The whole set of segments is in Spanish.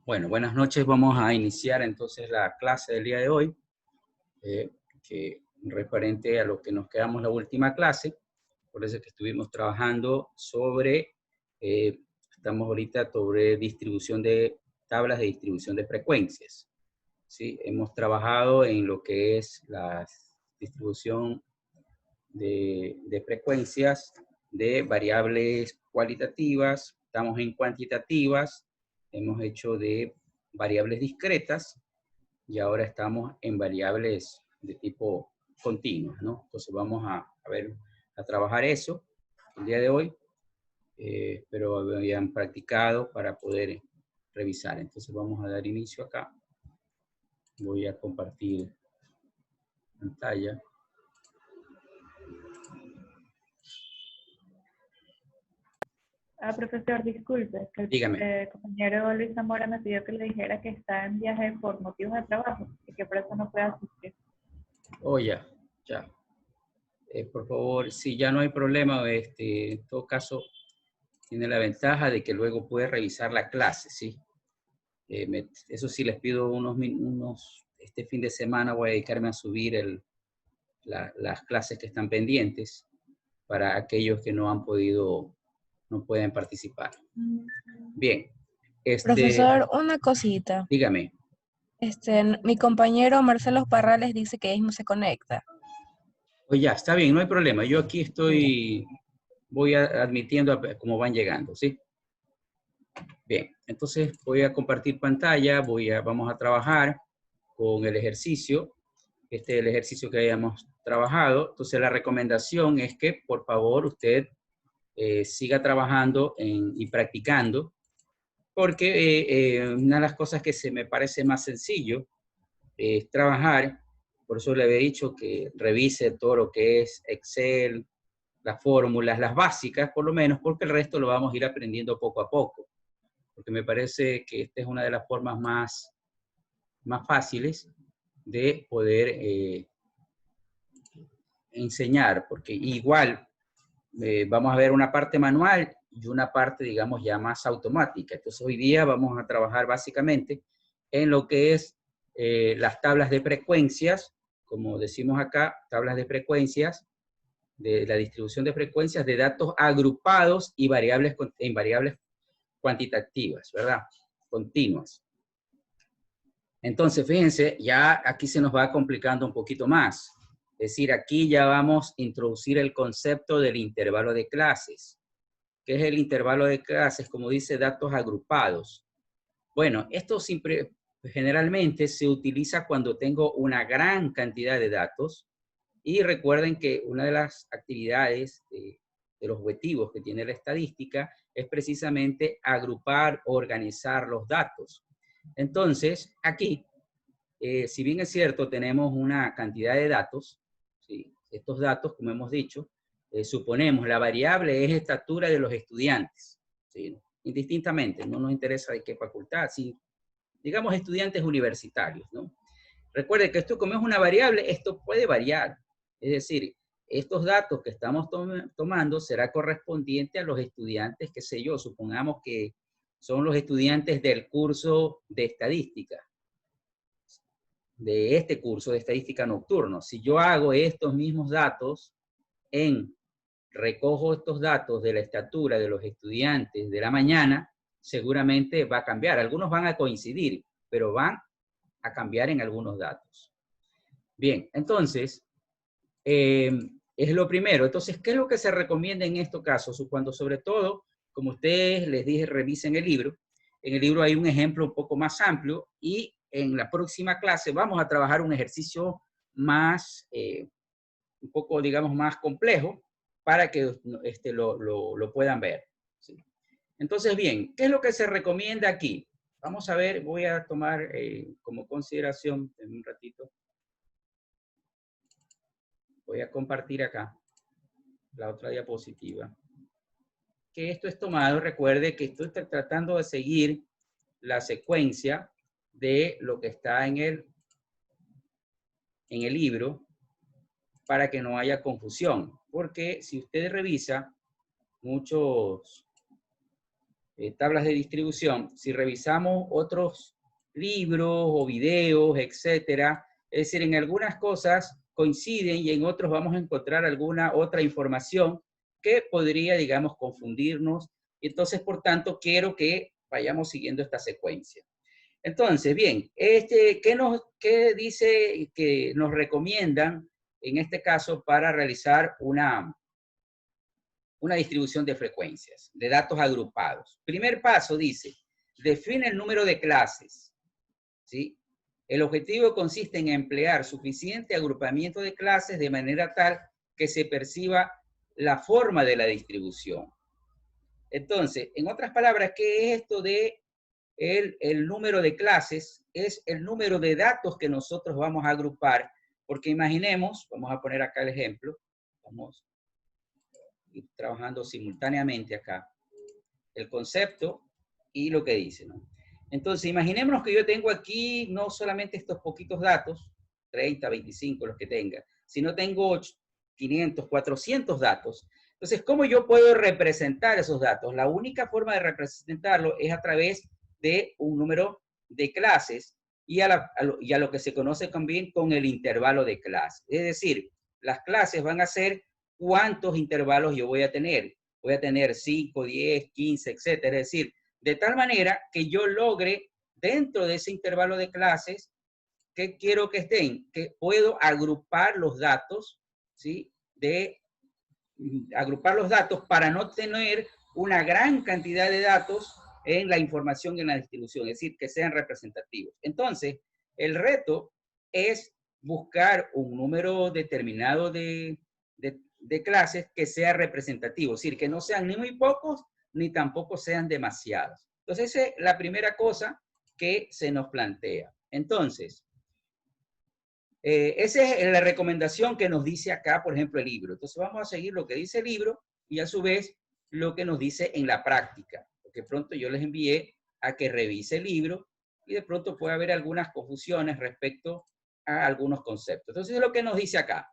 Bueno, buenas noches. Vamos a iniciar entonces la clase del día de hoy, que referente a lo que nos quedamos la última clase. Por eso es que estuvimos trabajando sobre, estamos ahorita sobre distribución de tablas de distribución de frecuencias. ¿Sí? Hemos trabajado en lo que es la distribución de frecuencias de variables cualitativas, estamos en cuantitativas, hemos hecho de variables discretas y ahora estamos en variables de tipo continuas, ¿no? Entonces vamos a ver, a trabajar eso el día de hoy, pero habían practicado para poder revisar. Entonces vamos a dar inicio acá. Voy a compartir pantalla. Profesor, disculpe, que Dígame. el compañero Luis Zamora me pidió que le dijera que está en viaje por motivos de trabajo y que por eso no puede asistir. Oh, ya. Por favor, si ya no hay problema, en todo caso, tiene la ventaja de que luego puede revisar la clase, ¿sí? Eso sí, les pido este fin de semana voy a dedicarme a subir las clases que están pendientes para aquellos que no han podido, no pueden participar. Bien. Profesor, una cosita. Dígame. Mi compañero Marcelo Parrales dice que mismo se conecta. Pues ya, está bien, no hay problema. Yo aquí voy admitiendo cómo van llegando, ¿sí? Bien, entonces voy a compartir pantalla, vamos a trabajar con el ejercicio. Este es el ejercicio que habíamos trabajado. Entonces la recomendación es que por favor usted siga trabajando y practicando, porque una de las cosas que se me parece más sencillo es trabajar. Por eso le había dicho que revise todo lo que es Excel, las fórmulas, las básicas por lo menos, porque el resto lo vamos a ir aprendiendo poco a poco. Porque me parece que esta es una de las formas más fáciles de poder enseñar, porque igual vamos a ver una parte manual y una parte, digamos, ya más automática. Entonces hoy día vamos a trabajar básicamente en lo que es las tablas de frecuencias, como decimos acá, tablas de frecuencias, de la distribución de frecuencias de datos agrupados y en variables cuantitativas, ¿verdad? Continuas. Entonces, fíjense, ya aquí se nos va complicando un poquito más. Es decir, aquí ya vamos a introducir el concepto del intervalo de clases. ¿Qué es el intervalo de clases? Como dice, datos agrupados. Bueno, esto generalmente se utiliza cuando tengo una gran cantidad de datos. Y recuerden que una de las actividades de los objetivos que tiene la estadística es precisamente agrupar, organizar los datos. Entonces, aquí, si bien es cierto, tenemos una cantidad de datos, ¿sí? Estos datos, como hemos dicho, suponemos la variable es estatura de los estudiantes, ¿sí? Indistintamente, no nos interesa de qué facultad, si digamos estudiantes universitarios, ¿no? Recuerde que esto como es una variable, esto puede variar. Es decir, estos datos que estamos tomando será correspondiente a los estudiantes, qué sé yo, supongamos que son los estudiantes del curso de estadística, de este curso de estadística nocturno. Si yo hago estos mismos datos recojo estos datos de la estatura de los estudiantes de la mañana, seguramente va a cambiar. Algunos van a coincidir, pero van a cambiar en algunos datos. Bien, entonces, es lo primero. Entonces, ¿qué es lo que se recomienda en estos casos? Cuando sobre todo, como ustedes les dije, revisen el libro. En el libro hay un ejemplo un poco más amplio y en la próxima clase vamos a trabajar un ejercicio más, un poco, digamos, más complejo para que lo puedan ver. ¿Sí? Entonces, bien, ¿qué es lo que se recomienda aquí? Vamos a ver, voy a tomar como consideración en un ratito. Voy a compartir acá la otra diapositiva. Que esto es tomado, recuerde que estoy tratando de seguir la secuencia de lo que está en el libro para que no haya confusión. Porque si usted revisa, muchos tablas de distribución, si revisamos otros libros o videos, etcétera, es decir, en algunas cosas coinciden y en otros vamos a encontrar alguna otra información que podría, digamos, confundirnos. Entonces, por tanto, quiero que vayamos siguiendo esta secuencia. Entonces, bien, ¿qué dice que nos recomiendan en este caso para realizar una distribución de frecuencias, de datos agrupados? Primer paso dice, define el número de clases, ¿sí? El objetivo consiste en emplear suficiente agrupamiento de clases de manera tal que se perciba la forma de la distribución. Entonces, en otras palabras, ¿qué es esto de el número de clases? Es el número de datos que nosotros vamos a agrupar, porque imaginemos, vamos a poner acá el ejemplo, vamos a ir trabajando simultáneamente acá, el concepto y lo que dice, ¿no? Entonces, imaginémonos que yo tengo aquí no solamente estos poquitos datos, 30, 25, los que tenga, sino tengo 500, 400 datos. Entonces, ¿cómo yo puedo representar esos datos? La única forma de representarlo es a través de un número de clases y a lo que se conoce también con el intervalo de clases. Es decir, las clases van a ser cuántos intervalos yo voy a tener. Voy a tener 5, 10, 15, etcétera. Es decir, de tal manera que yo logre dentro de ese intervalo de clases que quiero que estén, que puedo agrupar los datos, ¿sí? Agrupar los datos para no tener una gran cantidad de datos en la información y en la distribución, es decir, que sean representativos. Entonces, el reto es buscar un número determinado de clases que sea representativo, es decir, que no sean ni muy pocos ni tampoco sean demasiados. Entonces, esa es la primera cosa que se nos plantea. Entonces, esa es la recomendación que nos dice acá, por ejemplo, el libro. Entonces, vamos a seguir lo que dice el libro y a su vez lo que nos dice en la práctica. Porque pronto yo les envié a que revise el libro y de pronto puede haber algunas confusiones respecto a algunos conceptos. Entonces, es lo que nos dice acá.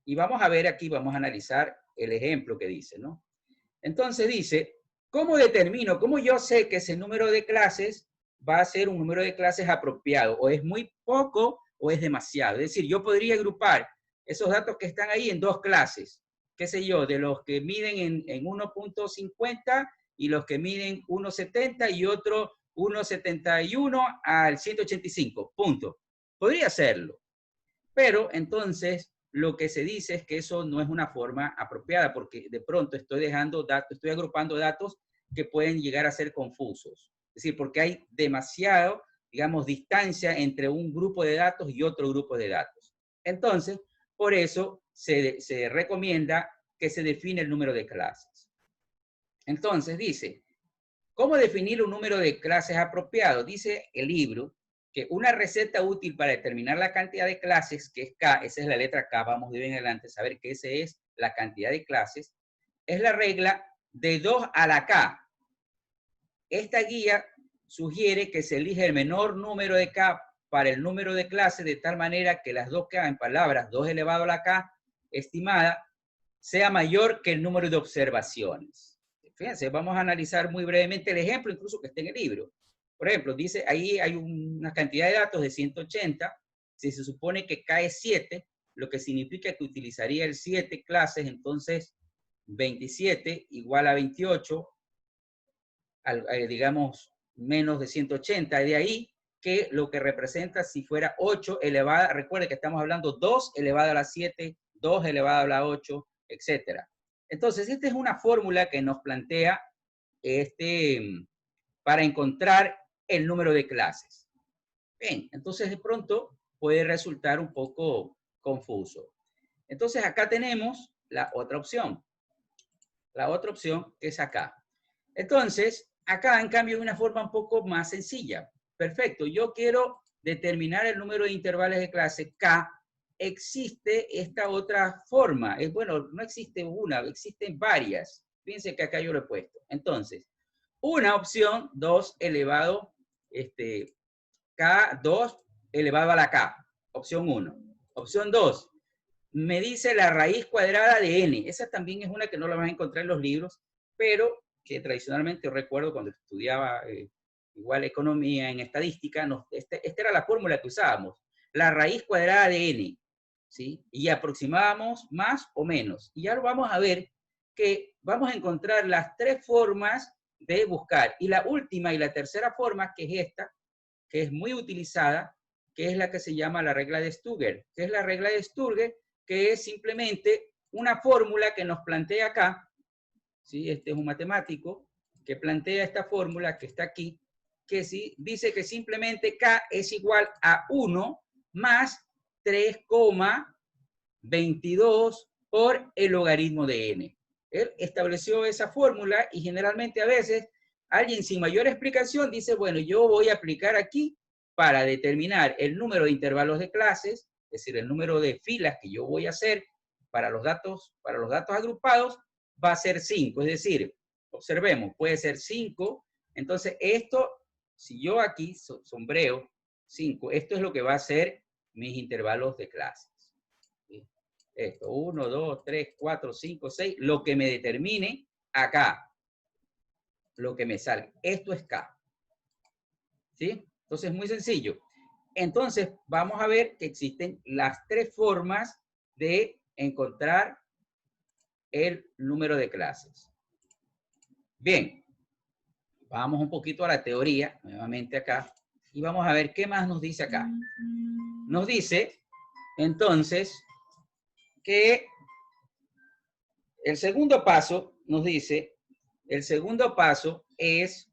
Y vamos a ver aquí, vamos a analizar el ejemplo que dice, ¿no? Entonces dice, ¿cómo determino, cómo yo sé que ese número de clases va a ser un número de clases apropiado? O es muy poco o es demasiado. Es decir, yo podría agrupar esos datos que están ahí en dos clases, qué sé yo, de los que miden en 1.50 y los que miden 1.70 y otro 1.71 al 185, punto. Podría hacerlo. Pero entonces lo que se dice es que eso no es una forma apropiada porque de pronto estoy dejando datos, estoy agrupando datos que pueden llegar a ser confusos. Es decir, porque hay demasiado, digamos, distancia entre un grupo de datos y otro grupo de datos. Entonces, por eso se recomienda que se define el número de clases. Entonces dice, ¿cómo definir un número de clases apropiado? Dice el libro que una receta útil para determinar la cantidad de clases, que es K, esa es la letra K, vamos de bien adelante, saber que esa es la cantidad de clases, es la regla de 2 a la K. Esta guía sugiere que se elige el menor número de K para el número de clases de tal manera que las 2K, en palabras 2 elevado a la K estimada, sea mayor que el número de observaciones. Fíjense, vamos a analizar muy brevemente el ejemplo, incluso que está en el libro. Por ejemplo, dice, ahí hay una cantidad de datos de 180, si se supone que K es 7, lo que significa que utilizaría el 7 clases, entonces 27 igual a 28, digamos, menos de 180, de ahí que lo que representa si fuera 8 elevada, recuerde que estamos hablando 2 elevado a la 7, 2 elevado a la 8, etc. Entonces, esta es una fórmula que nos plantea para encontrar el número de clases. Bien, entonces de pronto puede resultar un poco confuso. Entonces acá tenemos la otra opción. La otra opción es acá. Entonces, acá en cambio de una forma un poco más sencilla. Perfecto, yo quiero determinar el número de intervalos de clase K. Existe esta otra forma. Bueno, no existe una, existen varias. Fíjense que acá yo lo he puesto. Entonces, una opción, 2 elevado, K2 elevado a la K. Opción 1. Opción 2, me dice la raíz cuadrada de n. Esa también es una que no la vas a encontrar en los libros, pero que tradicionalmente yo recuerdo cuando estudiaba igual economía en estadística, esta era la fórmula que usábamos, la raíz cuadrada de n, ¿sí? Y aproximábamos más o menos. Y ahora vamos a ver que vamos a encontrar las tres formas de buscar. Y la última y la tercera forma, que es esta, que es muy utilizada, que es la que se llama la regla de Sturger. ¿Qué es la regla de Sturger? Que es simplemente una fórmula que nos plantea acá, ¿sí? Este es un matemático que plantea esta fórmula que está aquí, que sí, dice que simplemente K es igual a 1 más 3,22 por el logaritmo de n. Él estableció esa fórmula y generalmente a veces alguien sin mayor explicación dice, bueno, yo voy a aplicar aquí para determinar el número de intervalos de clases, es decir, el número de filas que yo voy a hacer para los datos agrupados, va a ser 5. Es decir, observemos, puede ser 5. Entonces, esto, si yo aquí sombreo 5, esto es lo que va a ser mis intervalos de clases. ¿Sí? Esto, 1, 2, 3, 4, 5, 6, lo que me determine acá, lo que me salga. Esto es K. ¿Sí? Entonces, muy sencillo. Entonces, vamos a ver que existen las tres formas de encontrar el número de clases. Bien, vamos un poquito a la teoría, nuevamente acá, y vamos a ver qué más nos dice acá. Nos dice, entonces, que el segundo paso, nos dice, el segundo paso es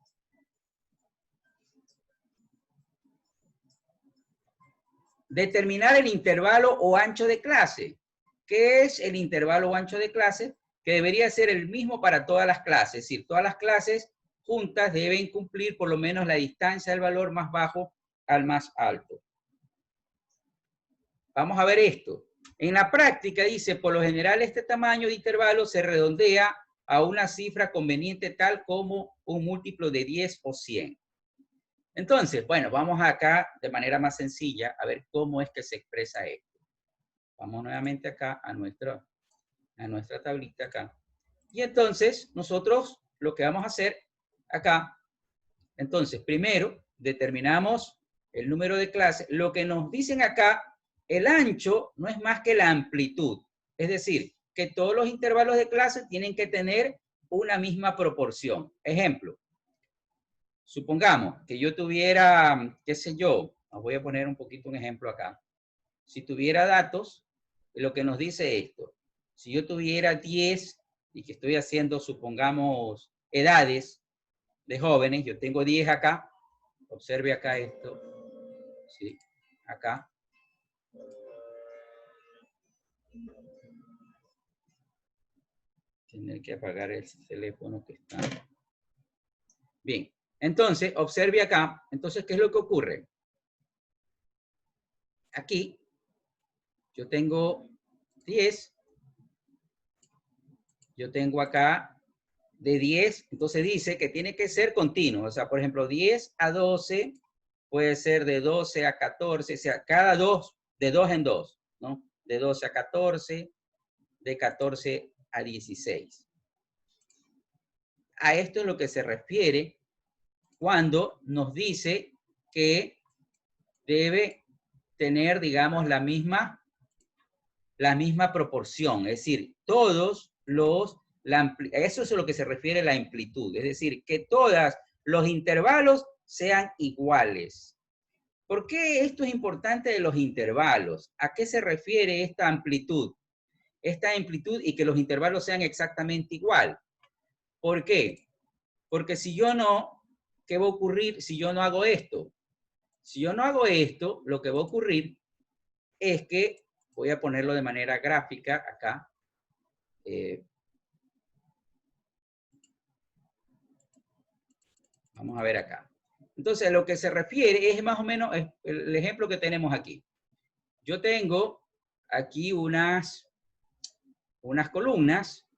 determinar el intervalo o ancho de clase. ¿Qué es el intervalo o ancho de clase? Que debería ser el mismo para todas las clases, es decir, todas las clases juntas deben cumplir por lo menos la distancia del valor más bajo al más alto. Vamos a ver esto. En la práctica dice, por lo general este tamaño de intervalo se redondea a una cifra conveniente tal como un múltiplo de 10 o 100. Entonces, bueno, vamos acá de manera más sencilla a ver cómo es que se expresa esto. Vamos nuevamente acá a nuestra tablita acá. Y entonces, nosotros lo que vamos a hacer acá, entonces, primero determinamos el número de clases. Lo que nos dicen acá, el ancho no es más que la amplitud. Es decir, que todos los intervalos de clase tienen que tener una misma proporción. Ejemplo, supongamos que yo tuviera, qué sé yo, os voy a poner un poquito un ejemplo acá. Si tuviera datos, lo que nos dice esto, si yo tuviera 10 y que estoy haciendo, supongamos, edades de jóvenes, yo tengo 10 acá, observe acá esto, ¿sí? Acá. Tener que apagar el teléfono que está. Bien, entonces, observe acá, entonces, ¿qué es lo que ocurre? Aquí, yo tengo 10, yo tengo acá de 10, entonces dice que tiene que ser continuo, o sea, por ejemplo, 10 a 12 puede ser de 12 a 14, o sea, cada dos, de 2 en 2, ¿no? De 12 a 14, de 14 a 16. A esto es lo que se refiere cuando nos dice que debe tener, digamos, la misma proporción, es decir, todos los, eso es a lo que se refiere la amplitud, es decir, que todos los intervalos sean iguales. ¿Por qué esto es importante de los intervalos? ¿A qué se refiere esta amplitud? Esta amplitud y que los intervalos sean exactamente igual. ¿Por qué? Porque si yo no, ¿qué va a ocurrir si yo no hago esto? Si yo no hago esto, lo que va a ocurrir es que, voy a ponerlo de manera gráfica acá, vamos a ver acá. Entonces, lo que se refiere es más o menos el ejemplo que tenemos aquí. Yo tengo aquí unas columnas.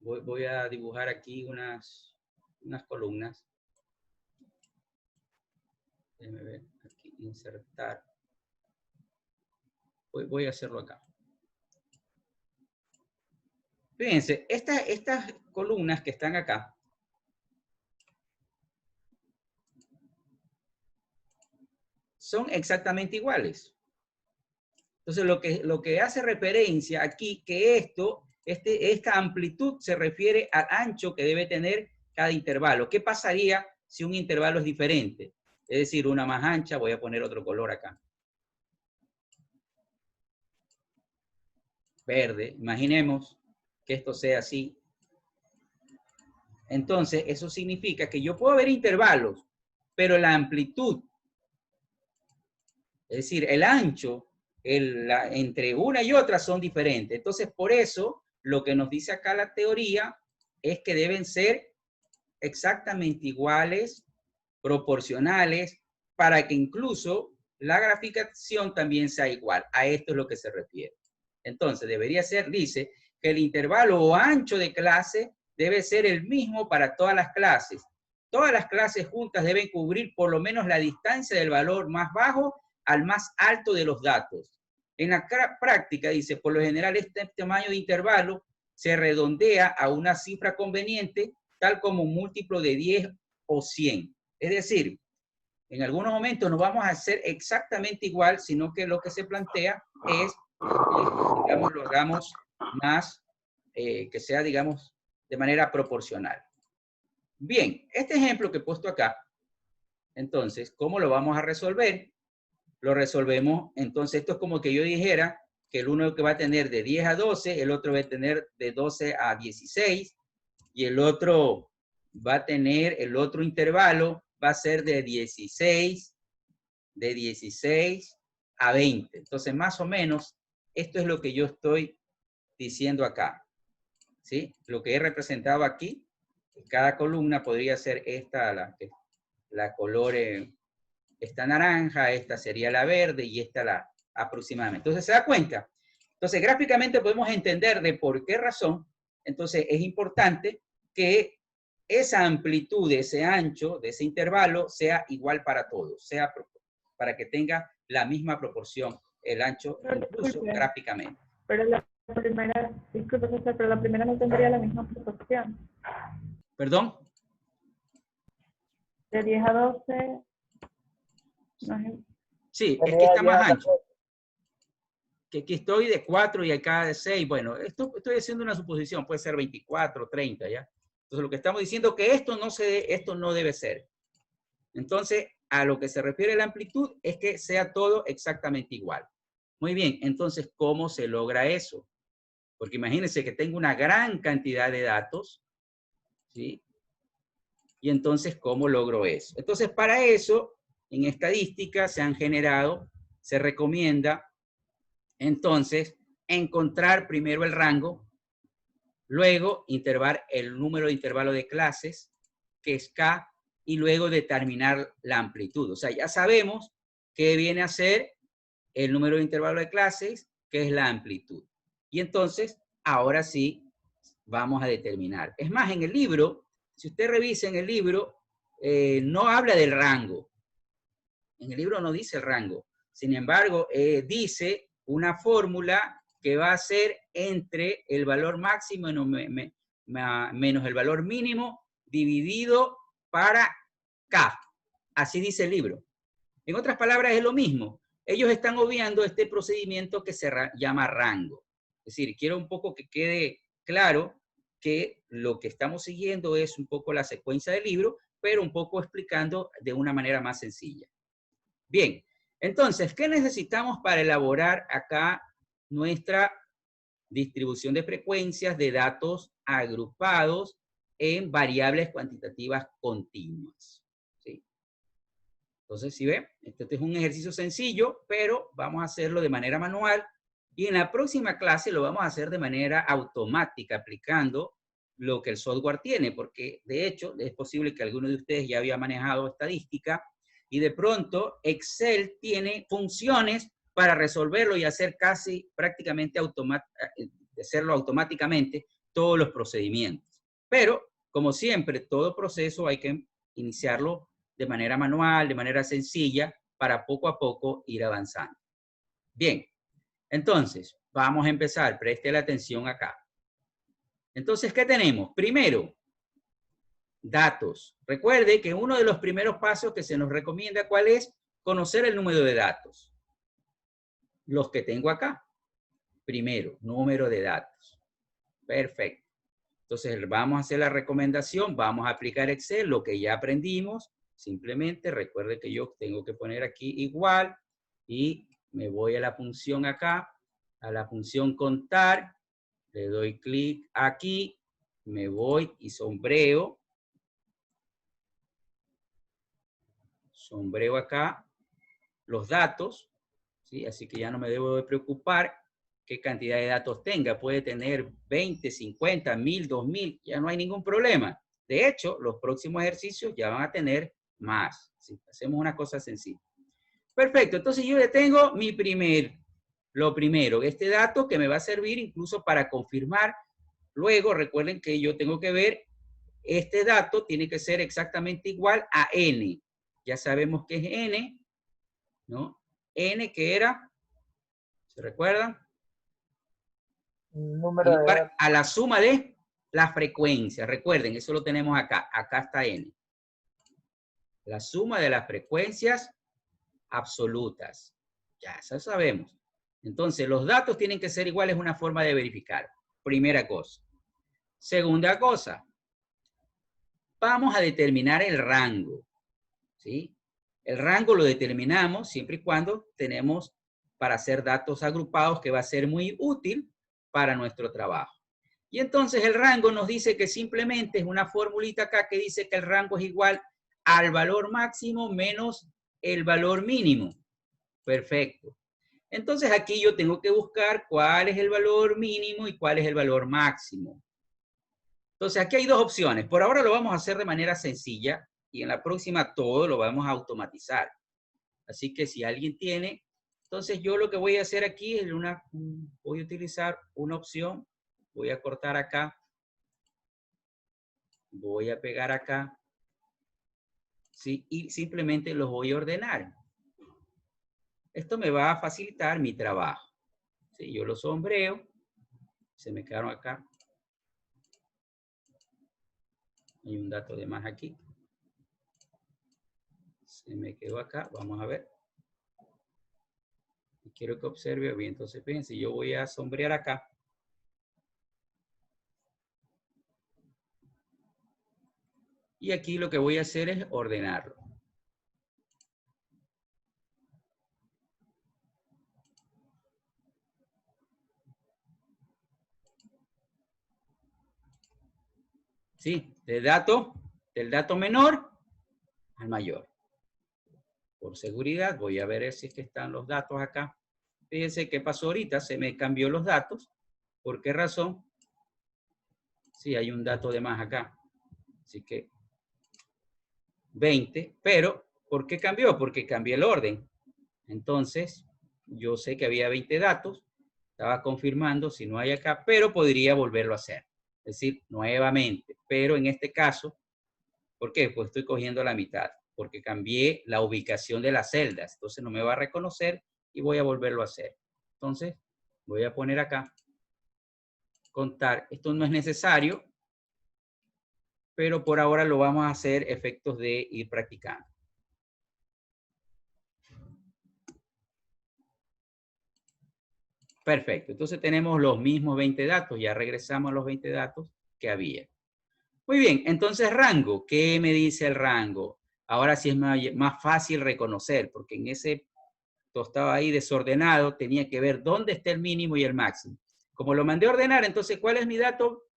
Voy a dibujar aquí unas columnas. Déjenme ver, aquí, insertar. Voy a hacerlo acá. Fíjense, estas columnas que están acá, son exactamente iguales. Entonces, lo que hace referencia aquí, que esta amplitud se refiere al ancho que debe tener cada intervalo. ¿Qué pasaría si un intervalo es diferente? Es decir, una más ancha, voy a poner otro color acá. Verde, imaginemos que esto sea así. Entonces, eso significa que yo puedo ver intervalos, pero la amplitud, es decir, el ancho, entre una y otra son diferentes. Entonces, por eso, lo que nos dice acá la teoría es que deben ser exactamente iguales, proporcionales, para que incluso la graficación también sea igual. A esto es lo que se refiere. Entonces, debería ser, dice, que el intervalo o ancho de clase debe ser el mismo para todas las clases. Todas las clases juntas deben cubrir por lo menos la distancia del valor más bajo al más alto de los datos. En la práctica, dice, por lo general este tamaño de intervalo se redondea a una cifra conveniente, tal como un múltiplo de 10 o 100. Es decir, en algunos momentos no vamos a hacer exactamente igual, sino que lo que se plantea es que, digamos, lo hagamos más, que sea, digamos, de manera proporcional. Bien, este ejemplo que he puesto acá, entonces, ¿cómo lo vamos a resolver? Lo resolvemos, entonces esto es como que yo dijera que el uno que va a tener de 10 a 12, el otro va a tener de 12 a 16, y el otro va a tener, el otro intervalo va a ser de 16 a 20. Entonces, más o menos, esto es lo que yo estoy diciendo acá. ¿Sí? Lo que he representado aquí, cada columna podría ser esta, la color, esta naranja, esta sería la verde y esta la aproximadamente. Entonces, ¿se da cuenta? Entonces, gráficamente podemos entender de por qué razón, entonces es importante que esa amplitud, ese ancho, de ese intervalo, sea igual para todos, sea para que tenga la misma proporción, el ancho, incluso gráficamente. Pero la primera, disculpe, pero la primera no tendría la misma proporción. ¿Perdón? De 10 a 12, no es... Sí, es que está más ancho. Que aquí estoy de 4 y acá de 6. Bueno, estoy haciendo una suposición, puede ser 24, 30, ¿ya? Entonces, lo que estamos diciendo es que esto no debe ser. Entonces, a lo que se refiere la amplitud es que sea todo exactamente igual. Muy bien, entonces, ¿cómo se logra eso? Porque imagínense que tengo una gran cantidad de datos, ¿sí? Y entonces, ¿cómo logro eso? Entonces, para eso, en estadística se recomienda, entonces, encontrar primero el rango, luego intervar el número de intervalo de clases, que es K, y luego determinar la amplitud. O sea, ya sabemos qué viene a ser el número de intervalo de clases, que es la amplitud. Y entonces, ahora sí, vamos a determinar. Es más, en el libro, si usted revisa en el libro, no habla del rango. En el libro no dice el rango. Sin embargo, dice una fórmula que va a ser entre el valor máximo menos el valor mínimo dividido para K. Así dice el libro. En otras palabras, es lo mismo. Ellos están obviando este procedimiento que se llama rango. Es decir, quiero un poco que quede claro que lo que estamos siguiendo es un poco la secuencia del libro, pero un poco explicando de una manera más sencilla. Bien, entonces, ¿qué necesitamos para elaborar acá nuestra distribución de frecuencias de datos agrupados en variables cuantitativas continuas? ¿Sí? Entonces, si ven, este es un ejercicio sencillo, pero vamos a hacerlo de manera manual y en la próxima clase lo vamos a hacer de manera automática, aplicando lo que el software tiene, porque de hecho es posible que alguno de ustedes ya había manejado estadística y de pronto Excel tiene funciones para resolverlo y hacer casi prácticamente hacerlo automáticamente todos los procedimientos. Pero, como siempre, todo proceso hay que iniciarlo de manera manual, de manera sencilla, para poco a poco ir avanzando. Bien, entonces, vamos a empezar. Preste la atención acá. Entonces, ¿qué tenemos? Primero, datos. Recuerde que uno de los primeros pasos que se nos recomienda, ¿cuál es? Conocer el número de datos. Los que tengo acá. Primero, número de datos. Perfecto. Entonces, vamos a hacer la recomendación, vamos a aplicar Excel, lo que ya aprendimos. Simplemente recuerde que yo tengo que poner aquí igual y me voy a la función acá, a la función contar, le doy clic aquí, me voy y sombreo acá los datos, ¿sí? Así que ya no me debo de preocupar qué cantidad de datos tenga. Puede tener 20, 50, 1000, 2000, ya no hay ningún problema. De hecho, los próximos ejercicios ya van a tener más. ¿Sí? Hacemos una cosa sencilla. Perfecto, entonces yo ya tengo lo primero, este dato que me va a servir incluso para confirmar. Luego, recuerden que yo tengo que ver, este dato tiene que ser exactamente igual a n. Ya sabemos que es n, ¿no? N que era, ¿se recuerdan? Número de datos. A la suma de la frecuencia. Recuerden, eso lo tenemos acá. Acá está n. La suma de las frecuencias absolutas. Ya, eso sabemos. Entonces, los datos tienen que ser iguales, es una forma de verificar. Primera cosa. Segunda cosa. Vamos a determinar el rango. ¿Sí? El rango lo determinamos siempre y cuando tenemos para hacer datos agrupados, que va a ser muy útil para nuestro trabajo. Y entonces el rango nos dice que simplemente es una formulita acá que dice que el rango es igual al valor máximo menos el valor mínimo. Perfecto. Entonces aquí yo tengo que buscar cuál es el valor mínimo y cuál es el valor máximo. Entonces aquí hay dos opciones. Por ahora lo vamos a hacer de manera sencilla y en la próxima todo lo vamos a automatizar. Así que si alguien tiene, entonces yo lo que voy a hacer aquí es voy a utilizar una opción. Voy a cortar acá. Voy a pegar acá. ¿Sí? Y simplemente los voy a ordenar. Esto me va a facilitar mi trabajo. ¿Sí? Yo los sombreo. Se me quedaron acá. Hay un dato de más aquí. Se me quedó acá. Vamos a ver. Y quiero que observe bien. Entonces, fíjense, yo voy a sombrear acá. Y aquí lo que voy a hacer es ordenarlo. ¿Sí? Del dato menor al mayor. Por seguridad, voy a ver si es que están los datos acá. Fíjense qué pasó ahorita, se me cambió los datos. ¿Por qué razón? Sí, hay un dato de más acá. Así que 20, pero ¿por qué cambió? Porque cambié el orden. Entonces, yo sé que había 20 datos, estaba confirmando si no hay acá, pero podría volverlo a hacer. Es decir, nuevamente, pero en este caso, ¿por qué? Pues estoy cogiendo la mitad, porque cambié la ubicación de las celdas, entonces no me va a reconocer y voy a volverlo a hacer. Entonces, voy a poner acá, contar. Esto no es necesario, pero por ahora lo vamos a hacer efectos de ir practicando. Perfecto, entonces tenemos los mismos 20 datos, ya regresamos a los 20 datos que había. Muy bien, entonces rango, ¿qué me dice el rango? Ahora sí es más fácil reconocer, porque en ese estaba ahí desordenado, tenía que ver dónde está el mínimo y el máximo. Como lo mandé a ordenar, entonces, ¿cuál es mi dato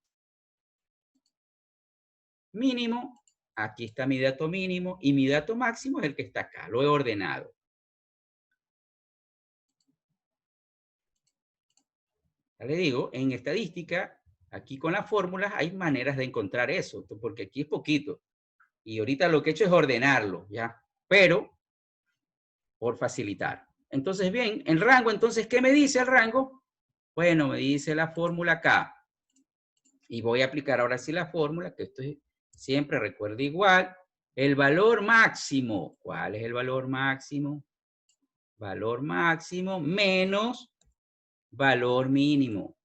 mínimo? Aquí está mi dato mínimo y mi dato máximo es el que está acá, lo he ordenado. Ya le digo, en estadística, aquí con las fórmulas hay maneras de encontrar eso, porque aquí es poquito. Y ahorita lo que he hecho es ordenarlo, ¿ya? Pero, por facilitar. Entonces, bien, el rango, entonces, ¿qué me dice el rango? Bueno, me dice la fórmula acá. Y voy a aplicar ahora sí la fórmula, que esto siempre recuerda igual. El valor máximo. ¿Cuál es el valor máximo? Valor máximo menos valor mínimo.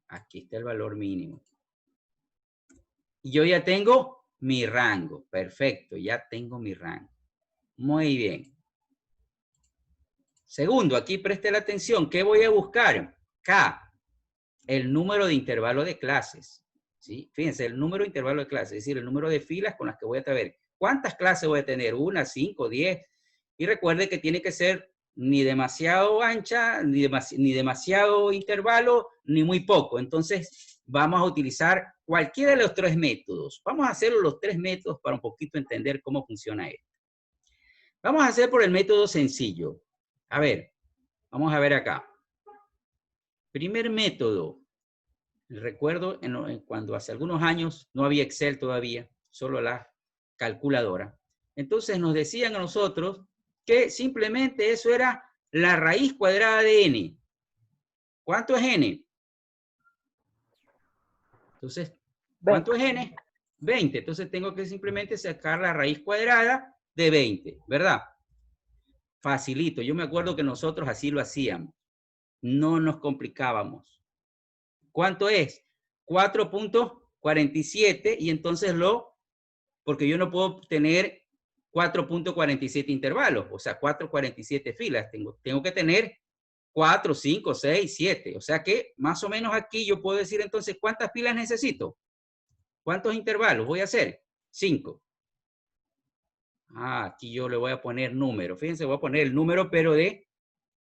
Aquí está el valor mínimo. Y yo ya tengo mi rango. Perfecto, ya tengo mi rango. Muy bien. Segundo, aquí preste la atención. ¿Qué voy a buscar? K, el número de intervalo de clases. ¿Sí? Fíjense, el número de intervalo de clases, es decir, el número de filas con las que voy a tener. ¿Cuántas clases voy a tener? 1, 5, 10. Y recuerde que tiene que ser ni demasiado ancha, ni demasiado intervalo, ni muy poco. Entonces, vamos a utilizar cualquiera de los tres métodos. Vamos a hacer los tres métodos para un poquito entender cómo funciona esto. Vamos a hacer por el método sencillo. A ver, vamos a ver acá. Primer método. Recuerdo cuando hace algunos años no había Excel todavía, solo la calculadora. Entonces nos decían a nosotros que simplemente eso era la raíz cuadrada de n. ¿Cuánto es n? Entonces, ¿cuánto es n? 20. Entonces tengo que simplemente sacar la raíz cuadrada de 20, ¿verdad? Facilito. Yo me acuerdo que nosotros así lo hacíamos. No nos complicábamos. ¿Cuánto es? 4.47 y entonces porque yo no puedo tener 4.47 intervalos, o sea, 4.47 filas. Tengo que tener 4, 5, 6, 7. O sea que más o menos aquí yo puedo decir entonces cuántas filas necesito. ¿Cuántos intervalos voy a hacer? 5. Aquí yo le voy a poner número. Fíjense, voy a poner el número, pero de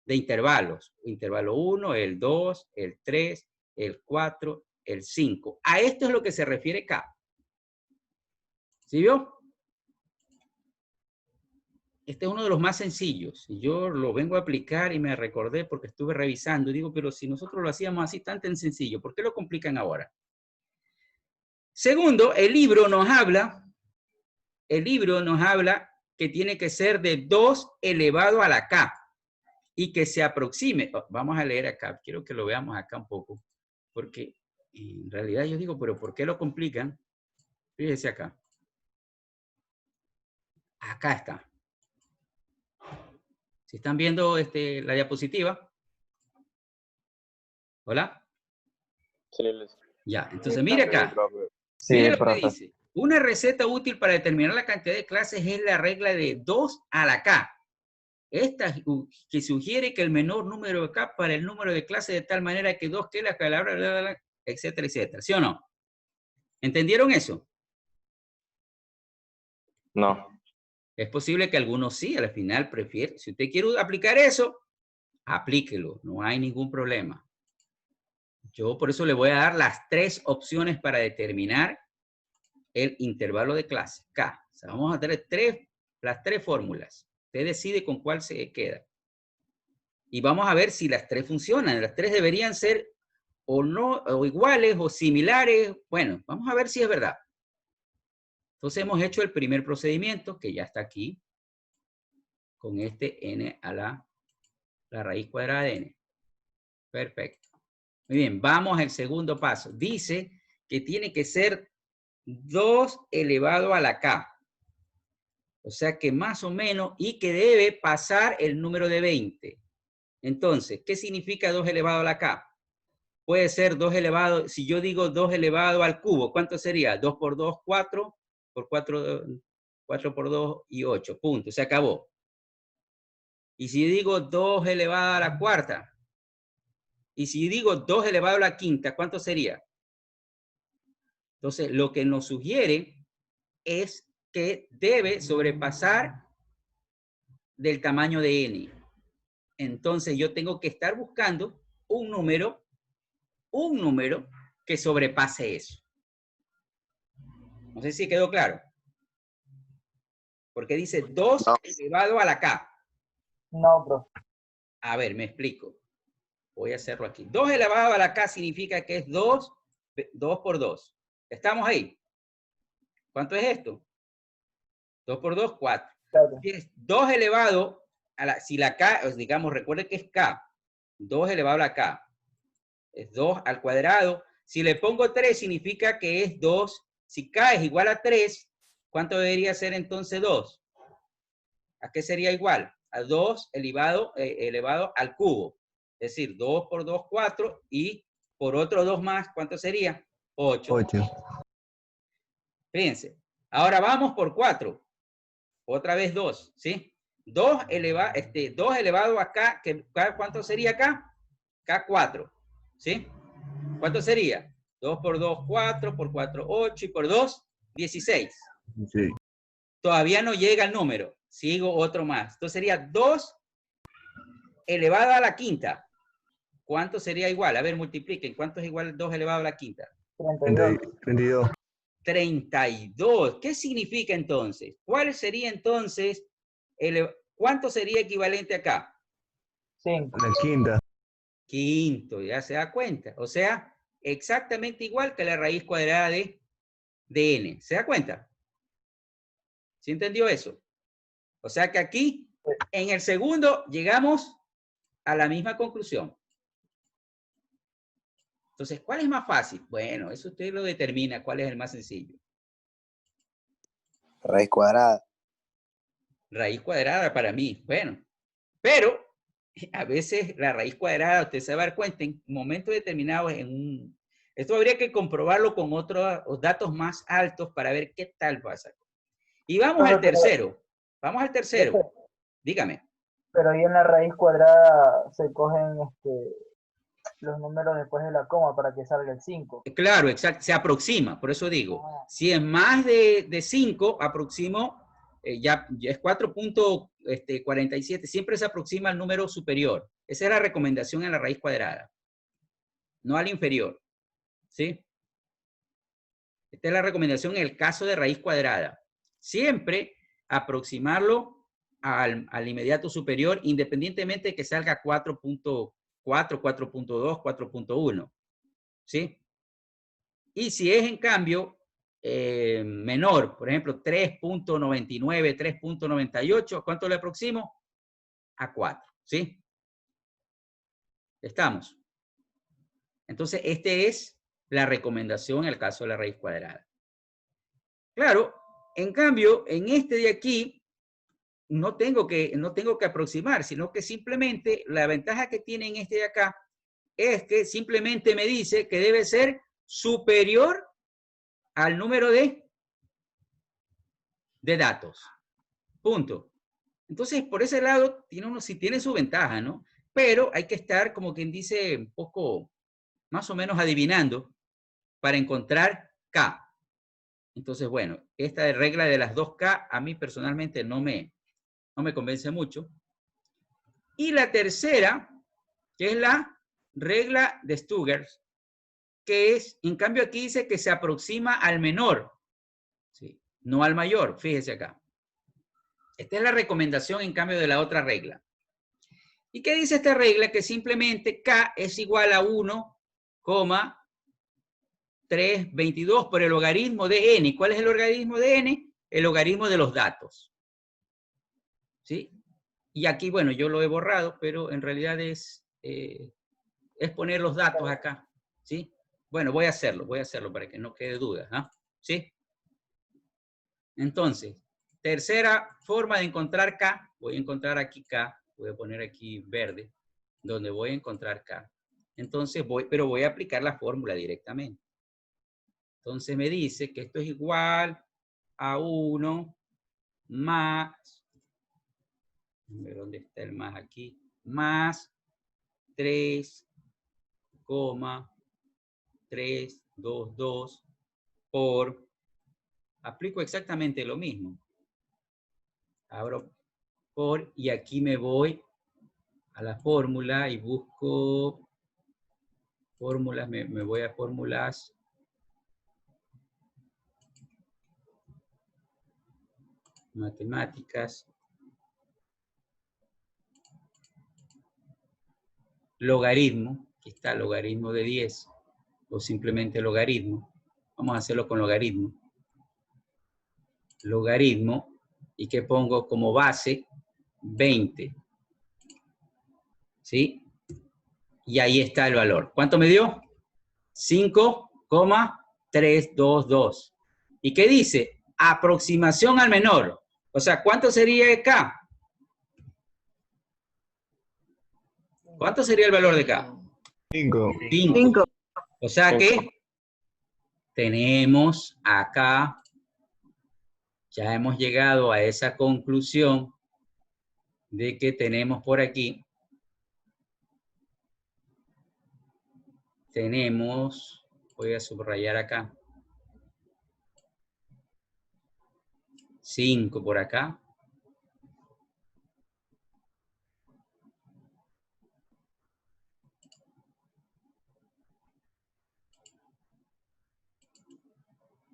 intervalos. Intervalo 1, el 2, el 3, el 4, el 5. A esto es lo que se refiere K. ¿Sí vio? Este es uno de los más sencillos. Y yo lo vengo a aplicar y me recordé porque estuve revisando. Y digo, pero si nosotros lo hacíamos así tan sencillo, ¿por qué lo complican ahora? Segundo, el libro nos habla que tiene que ser de 2 elevado a la K. Y que se aproxime. Vamos a leer acá. Quiero que lo veamos acá un poco. Porque en realidad yo digo, pero ¿por qué lo complican? Fíjese acá. Acá está. ¿Si están viendo la diapositiva? ¿Hola? Sí, ya, entonces mire acá. Sí, Mire lo que profe. dice. Una receta útil para determinar la cantidad de clases es la regla de 2 a la K. Esta que sugiere que el menor número de K para el número de clases de tal manera que 2 que la palabra, etcétera, etcétera. ¿Sí o no? ¿Entendieron eso? No. Es posible que algunos sí, al final prefieren. Si usted quiere aplicar eso, aplíquelo. No hay ningún problema. Yo por eso le voy a dar las 3 opciones para determinar el intervalo de clase, K. O sea, vamos a tener las 3 fórmulas. Usted decide con cuál se queda. Y vamos a ver si las 3 funcionan. Las 3 deberían ser o no, o iguales, o similares. Bueno, vamos a ver si es verdad. Entonces hemos hecho el primer procedimiento, que ya está aquí, con este n a la raíz cuadrada de n. Perfecto. Muy bien, vamos al segundo paso. Dice que tiene que ser 2 elevado a la K. O sea que más o menos, y que debe pasar el número de 20. Entonces, ¿qué significa 2 elevado a la K? Puede ser 2 elevado, si yo digo 2 elevado al cubo, ¿cuánto sería? 2 por 2, 4, por 4, 4 por 2 y 8, punto, se acabó. Y si digo 2 elevado a la cuarta, y si digo 2 elevado a la quinta, ¿cuánto sería? Entonces, lo que nos sugiere es que debe sobrepasar del tamaño de n. Entonces, yo tengo que estar buscando un número que sobrepase eso. No sé si quedó claro. Porque dice 2 elevado a la K. No, bro. A ver, me explico. Voy a hacerlo aquí. 2 elevado a la K significa que es 2 por 2. ¿Estamos ahí? ¿Cuánto es esto? 2 por 2, 4. Claro. Es 2 elevado a la... Si la K, digamos, recuerde que es K. 2 elevado a la K. Es 2 al cuadrado. Si le pongo 3, significa que es 2. Si K es igual a 3, ¿cuánto debería ser entonces 2? ¿A qué sería igual? A 2 elevado al cubo. Es decir, 2 por 2, 4 y por otros 2 más, ¿cuánto sería? 8. 8. Fíjense. Ahora vamos por 4. Otra vez 2, ¿sí? 2 elevado a K, ¿cuánto sería acá? K4, ¿sí? ¿Cuánto sería? 2 por 2, 4, por 4, 8, y por 2, 16. Sí. Todavía no llega el número. Sigo otro más. Entonces sería 2 elevado a la quinta. ¿Cuánto sería igual? A ver, multipliquen. ¿Cuánto es igual 2 elevado a la quinta? 32. 32. ¿Qué significa entonces? ¿Cuál sería entonces, cuánto sería equivalente acá? 5. La quinta. Quinto, ya se da cuenta. O sea, exactamente igual que la raíz cuadrada de n. ¿Se da cuenta? ¿Sí entendió eso? O sea que aquí, en el segundo, llegamos a la misma conclusión. Entonces, ¿cuál es más fácil? Bueno, eso usted lo determina, cuál es el más sencillo. Raíz cuadrada. Raíz cuadrada para mí, bueno. Pero, a veces la raíz cuadrada, usted se va a dar cuenta en momentos determinados esto habría que comprobarlo con otros datos más altos para ver qué tal pasa. Y vamos al tercero. Vamos al tercero. Dígame. Pero ahí en la raíz cuadrada se cogen los números después de la coma para que salga el 5. Claro, exacto, se aproxima, por eso digo. Si es más de 5, aproximo, ya es 4.47, siempre se aproxima al número superior. Esa es la recomendación en la raíz cuadrada, no al inferior. ¿Sí? Esta es la recomendación en el caso de raíz cuadrada. Siempre aproximarlo al inmediato superior, independientemente de que salga 4.4, 4.2, 4.1. ¿Sí? Y si es, en cambio, menor, por ejemplo, 3.99, 3.98, ¿cuánto le aproximo? A 4. ¿Sí? ¿Estamos? Entonces, esta es la recomendación en el caso de la raíz cuadrada. Claro, en cambio, en este de aquí, no tengo que aproximar, sino que simplemente la ventaja que tiene en este de acá es que simplemente me dice que debe ser superior al número de datos. Punto. Entonces, por ese lado, sí tiene su ventaja, ¿no? Pero hay que estar, como quien dice, un poco, más o menos adivinando para encontrar K. Entonces, bueno, esta regla de las 2K a mí personalmente no me convence mucho. Y la tercera, que es la regla de Stuger, que es, en cambio aquí dice que se aproxima al menor, ¿sí? No al mayor, fíjese acá. Esta es la recomendación en cambio de la otra regla. ¿Y qué dice esta regla? Que simplemente K es igual a 1,322 por el logaritmo de n. ¿Cuál es el logaritmo de n? El logaritmo de los datos. ¿Sí? Y aquí, bueno, yo lo he borrado, pero en realidad es poner los datos acá. ¿Sí? Bueno, voy a hacerlo para que no quede duda. ¿Ah? ¿Sí? Entonces, tercera forma de encontrar K, voy a encontrar aquí K, voy a poner aquí verde, donde voy a encontrar K. Entonces pero voy a aplicar la fórmula directamente. Entonces me dice que esto es igual a 1 más, a ver dónde está el más aquí, más 3,322 por, aplico exactamente lo mismo. Abro por, y aquí me voy a la fórmula y busco fórmulas, me voy a fórmulas. Matemáticas. Logaritmo, aquí está logaritmo de 10, o simplemente logaritmo. Vamos a hacerlo con logaritmo. Logaritmo, y que pongo como base 20. ¿Sí? Y ahí está el valor. ¿Cuánto me dio? 5,322. ¿Y qué dice? Aproximación al menor. O sea, ¿cuánto sería K? ¿Cuánto sería el valor de K? 5. 5. O sea Cinco. que tenemos acá, ya hemos llegado a esa conclusión de que tenemos por aquí, tenemos, voy a subrayar acá, 5 por acá.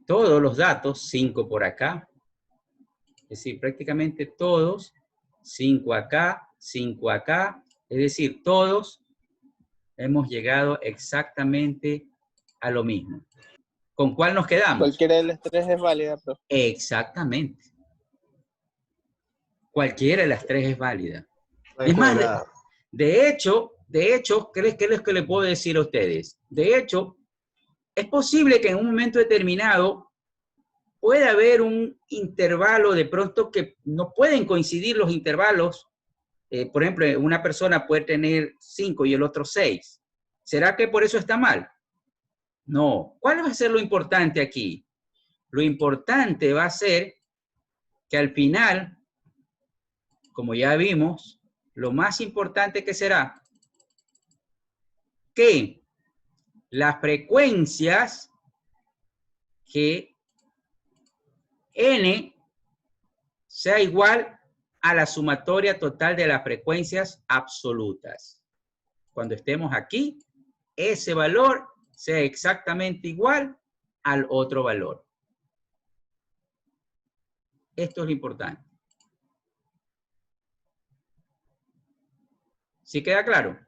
Todos los datos, 5 por acá. Es decir, prácticamente todos, 5 acá, 5 acá. Es decir, todos hemos llegado exactamente a lo mismo. ¿Con cuál nos quedamos? Cualquiera de las tres es válida, profe. Exactamente. Cualquiera de las tres es válida. Raíz Es más, cuadrada. de hecho, ¿qué es que les puedo decir a ustedes? De hecho, es posible que en un momento determinado pueda haber un intervalo de pronto que no pueden coincidir los intervalos. Por ejemplo, una persona puede tener 5 y el otro 6. ¿Será que por eso está mal? No. ¿Cuál va a ser lo importante aquí? Lo importante va a ser que al final, como ya vimos, lo más importante que será que las frecuencias que n sea igual a la sumatoria total de las frecuencias absolutas. Cuando estemos aquí, ese valor sea exactamente igual al otro valor. Esto es lo importante. ¿Sí queda claro?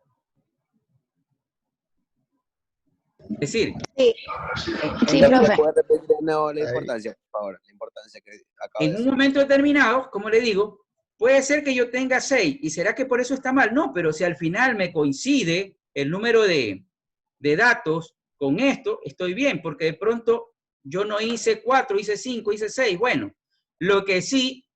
Es decir, Sí, sí, ¿Me profe. puede repetir de nuevo la Ahí. importancia, por favor? La importancia que acabo de en un decir. momento determinado, como le digo, puede ser que yo tenga 6. ¿Y será que por eso está mal? No, pero si al final me coincide el número de datos con esto, estoy bien, porque de pronto yo no hice 4, hice 5, hice 6. Bueno, lo que sí,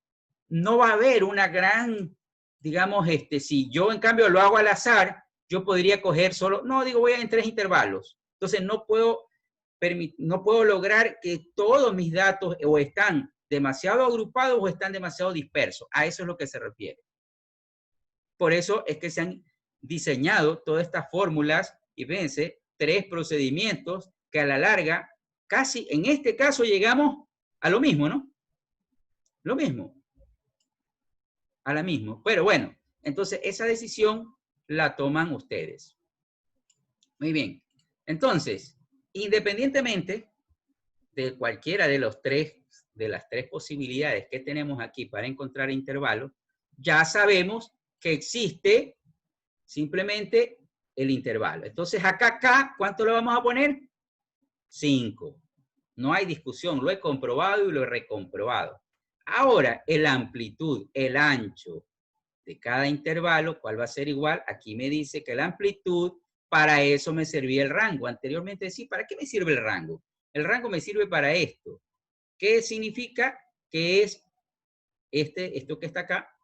no va a haber una gran, digamos, si yo en cambio lo hago al azar, yo podría coger solo, no, digo, voy a en 3 intervalos. Entonces no puedo lograr que todos mis datos o están demasiado agrupados o están demasiado dispersos. A eso es lo que se refiere. Por eso es que se han diseñado todas estas fórmulas y fíjense, 3 procedimientos que a la larga, casi en este caso llegamos a lo mismo, ¿no? Lo mismo. A la misma. Pero bueno, entonces esa decisión la toman ustedes. Muy bien. Entonces, independientemente de cualquiera de las tres posibilidades que tenemos aquí para encontrar intervalos, ya sabemos que existe simplemente el intervalo. Entonces acá, ¿cuánto le vamos a poner? 5. No hay discusión, lo he comprobado y lo he recomprobado. Ahora, la amplitud, el ancho de cada intervalo, ¿cuál va a ser igual? Aquí me dice que la amplitud, para eso me servía el rango. Anteriormente decía, ¿para qué me sirve el rango? El rango me sirve para esto. ¿Qué significa? Que es esto que está acá,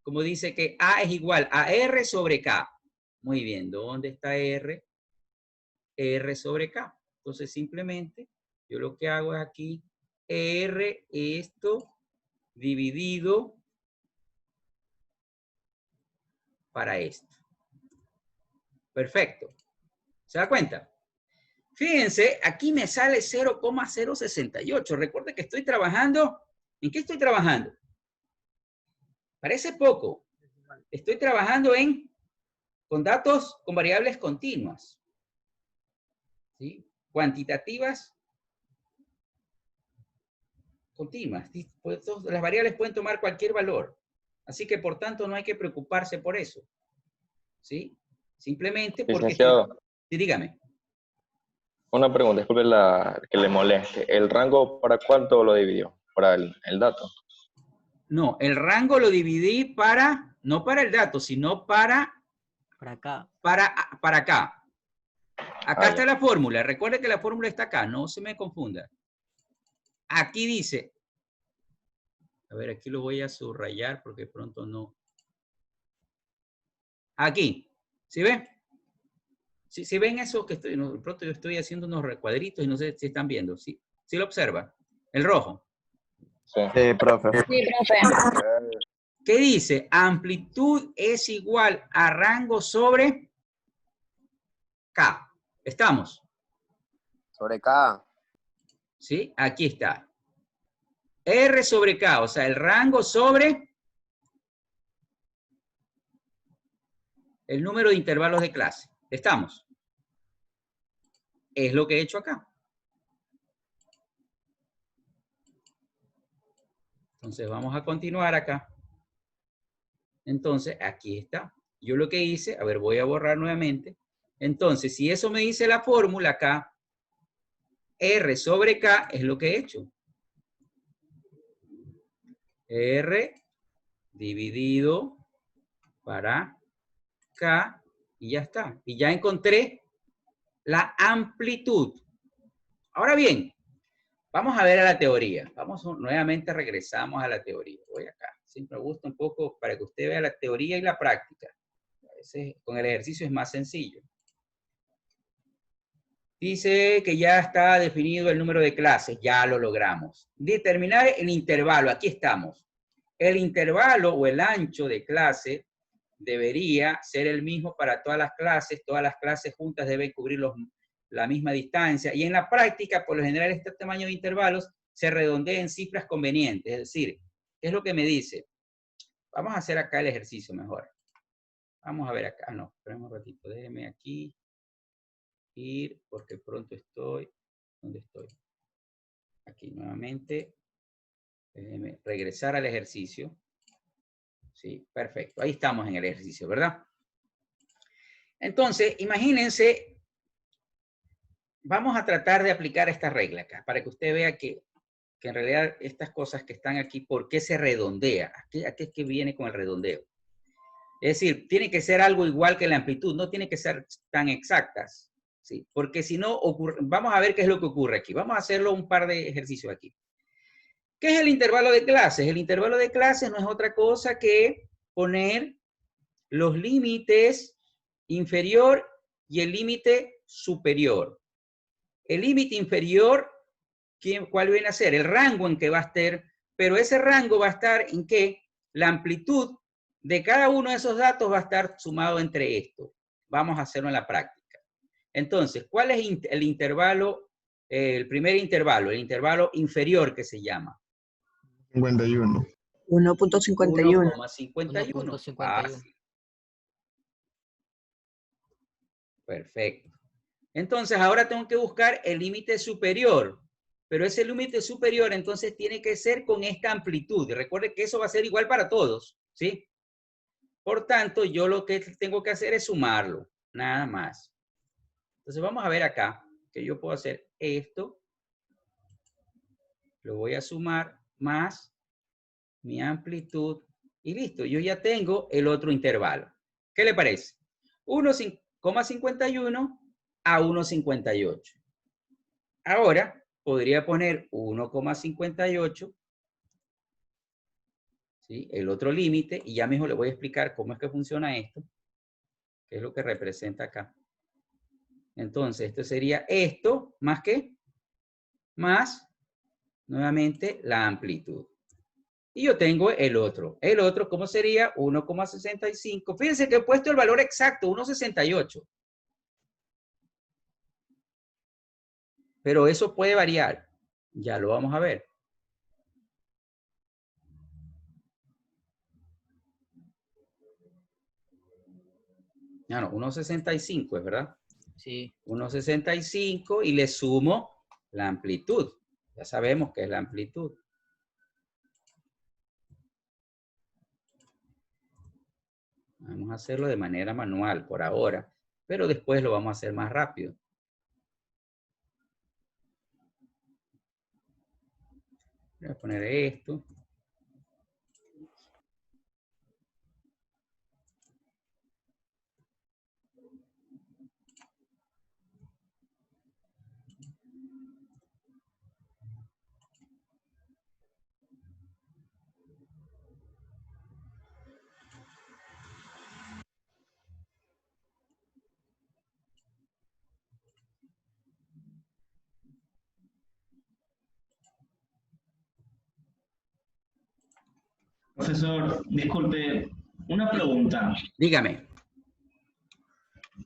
como dice que A es igual a R sobre K. Muy bien, ¿dónde está R? R sobre K. Entonces simplemente yo lo que hago es aquí R esto dividido para esto. Perfecto. ¿Se da cuenta? Fíjense, aquí me sale 0,068. Recuerden que estoy trabajando. ¿En qué estoy trabajando? Parece poco. Estoy trabajando con datos con variables continuas. ¿Sí? Cuantitativas continuas. Las variables pueden tomar cualquier valor. Así que, por tanto, no hay que preocuparse por eso. ¿Sí? Simplemente porque... Licenciado, Sí, dígame. una pregunta, disculpe que le moleste. ¿El rango para cuánto lo dividió? Para el dato. No, el rango lo dividí no para el dato, sino para acá. Para acá. Acá está Ya. la fórmula. Recuerde que la fórmula está acá, no se me confunda. Aquí dice, a ver, aquí lo voy a subrayar porque pronto no. Aquí, ¿sí ve? Si ven eso que estoy, no, de pronto yo estoy haciendo unos recuadritos y no sé si están viendo. ¿Sí lo observa? El rojo. Sí. Sí, profe. Sí, profe. ¿Qué dice? Amplitud es igual a rango sobre K. ¿Estamos? Sobre K. ¿Sí? Aquí está. R sobre K, o sea, el rango sobre el número de intervalos de clase. ¿Estamos? Es lo que he hecho acá. Entonces vamos a continuar acá. Entonces, aquí está. Yo lo que hice, a ver, voy a borrar nuevamente. Entonces, si eso me dice la fórmula acá, R sobre K es lo que he hecho. R dividido para K y ya está. Y ya encontré la amplitud. Ahora bien, vamos a ver a la teoría. Nuevamente regresamos a la teoría. Voy acá. Siempre me gusta un poco para que usted vea la teoría y la práctica. A veces con el ejercicio es más sencillo. Dice que ya está definido el número de clases. Ya lo logramos. Determinar el intervalo. Aquí estamos. El intervalo o el ancho de clase debería ser el mismo para todas las clases. Todas las clases juntas deben cubrir la misma distancia. Y en la práctica, por lo general, este tamaño de intervalos se redondea en cifras convenientes. Es decir, ¿qué es lo que me dice? Vamos a hacer acá el ejercicio mejor. Vamos a ver acá. No, esperemos un ratito. Déjeme aquí ir porque pronto estoy. ¿Dónde estoy? Aquí nuevamente. Déjeme regresar al ejercicio. Sí, perfecto. Ahí estamos en el ejercicio, ¿verdad? Entonces, imagínense, vamos a tratar de aplicar esta regla acá, para que usted vea que en realidad estas cosas que están aquí, ¿por qué se redondea? ¿A qué es que viene con el redondeo? Es decir, tiene que ser algo igual que la amplitud, no tiene que ser tan exactas, ¿sí? Porque si no, vamos a ver qué es lo que ocurre aquí. Vamos a hacerlo un par de ejercicios aquí. ¿Qué es el intervalo de clases? El intervalo de clases no es otra cosa que poner los límites inferior y el límite superior. El límite inferior, ¿cuál viene a ser? El rango en que va a estar, pero ese rango va a estar en que la amplitud de cada uno de esos datos va a estar sumado entre estos. Vamos a hacerlo en la práctica. Entonces, ¿cuál es el intervalo? El primer intervalo, el intervalo inferior que se llama. 51. 1.51. 1,51. Fácil. Perfecto. Entonces, ahora tengo que buscar el límite superior. Pero ese límite superior, entonces, tiene que ser con esta amplitud. Y recuerde que eso va a ser igual para todos, ¿sí? Por tanto, yo lo que tengo que hacer es sumarlo, nada más. Entonces, vamos a ver acá que yo puedo hacer esto. Lo voy a sumar más mi amplitud y listo. Yo ya tengo el otro intervalo. ¿Qué le parece? 1,51 a 1,58. Ahora, podría poner 1,58, ¿sí? El otro límite, y ya mismo le voy a explicar cómo es que funciona esto, que es lo que representa acá. Entonces, esto sería esto, ¿más qué? Más, nuevamente, la amplitud. Y yo tengo el otro. El otro, ¿cómo sería? 1,65. Fíjense que he puesto el valor exacto, 1,68. Pero eso puede variar. Ya lo vamos a ver. Ya no, 1,65 es verdad. Sí. 1,65 y le sumo la amplitud. Ya sabemos que es la amplitud. Vamos a hacerlo de manera manual por ahora, pero después lo vamos a hacer más rápido. Voy a poner esto. Profesor, disculpe, una pregunta. Dígame.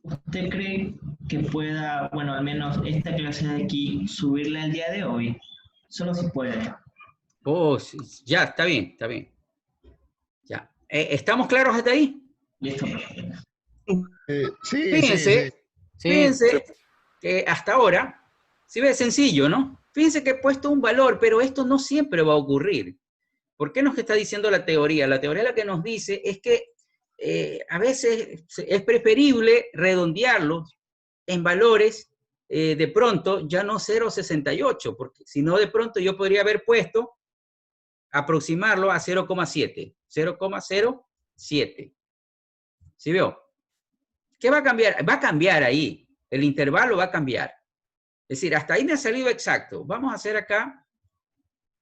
¿Usted cree que pueda, bueno, al menos esta clase de aquí, subirla el día de hoy? Solo si puede. Oh, sí, ya, está bien, está bien. Ya. ¿Estamos claros hasta ahí? Listo, profesor. Sí, Fíjense, Sí. fíjense que hasta ahora, si ve sencillo, ¿no? Fíjense que he puesto un valor, pero esto no siempre va a ocurrir. ¿Por qué nos está diciendo la teoría? La teoría lo que nos dice es que a veces es preferible redondearlos en valores de pronto ya no 0,68, porque si no de pronto yo podría haber puesto, aproximarlo a 0,7, 0,07. ¿Sí veo? ¿Qué va a cambiar? Va a cambiar ahí, el intervalo va a cambiar. Es decir, hasta ahí me ha salido exacto. Vamos a hacer acá,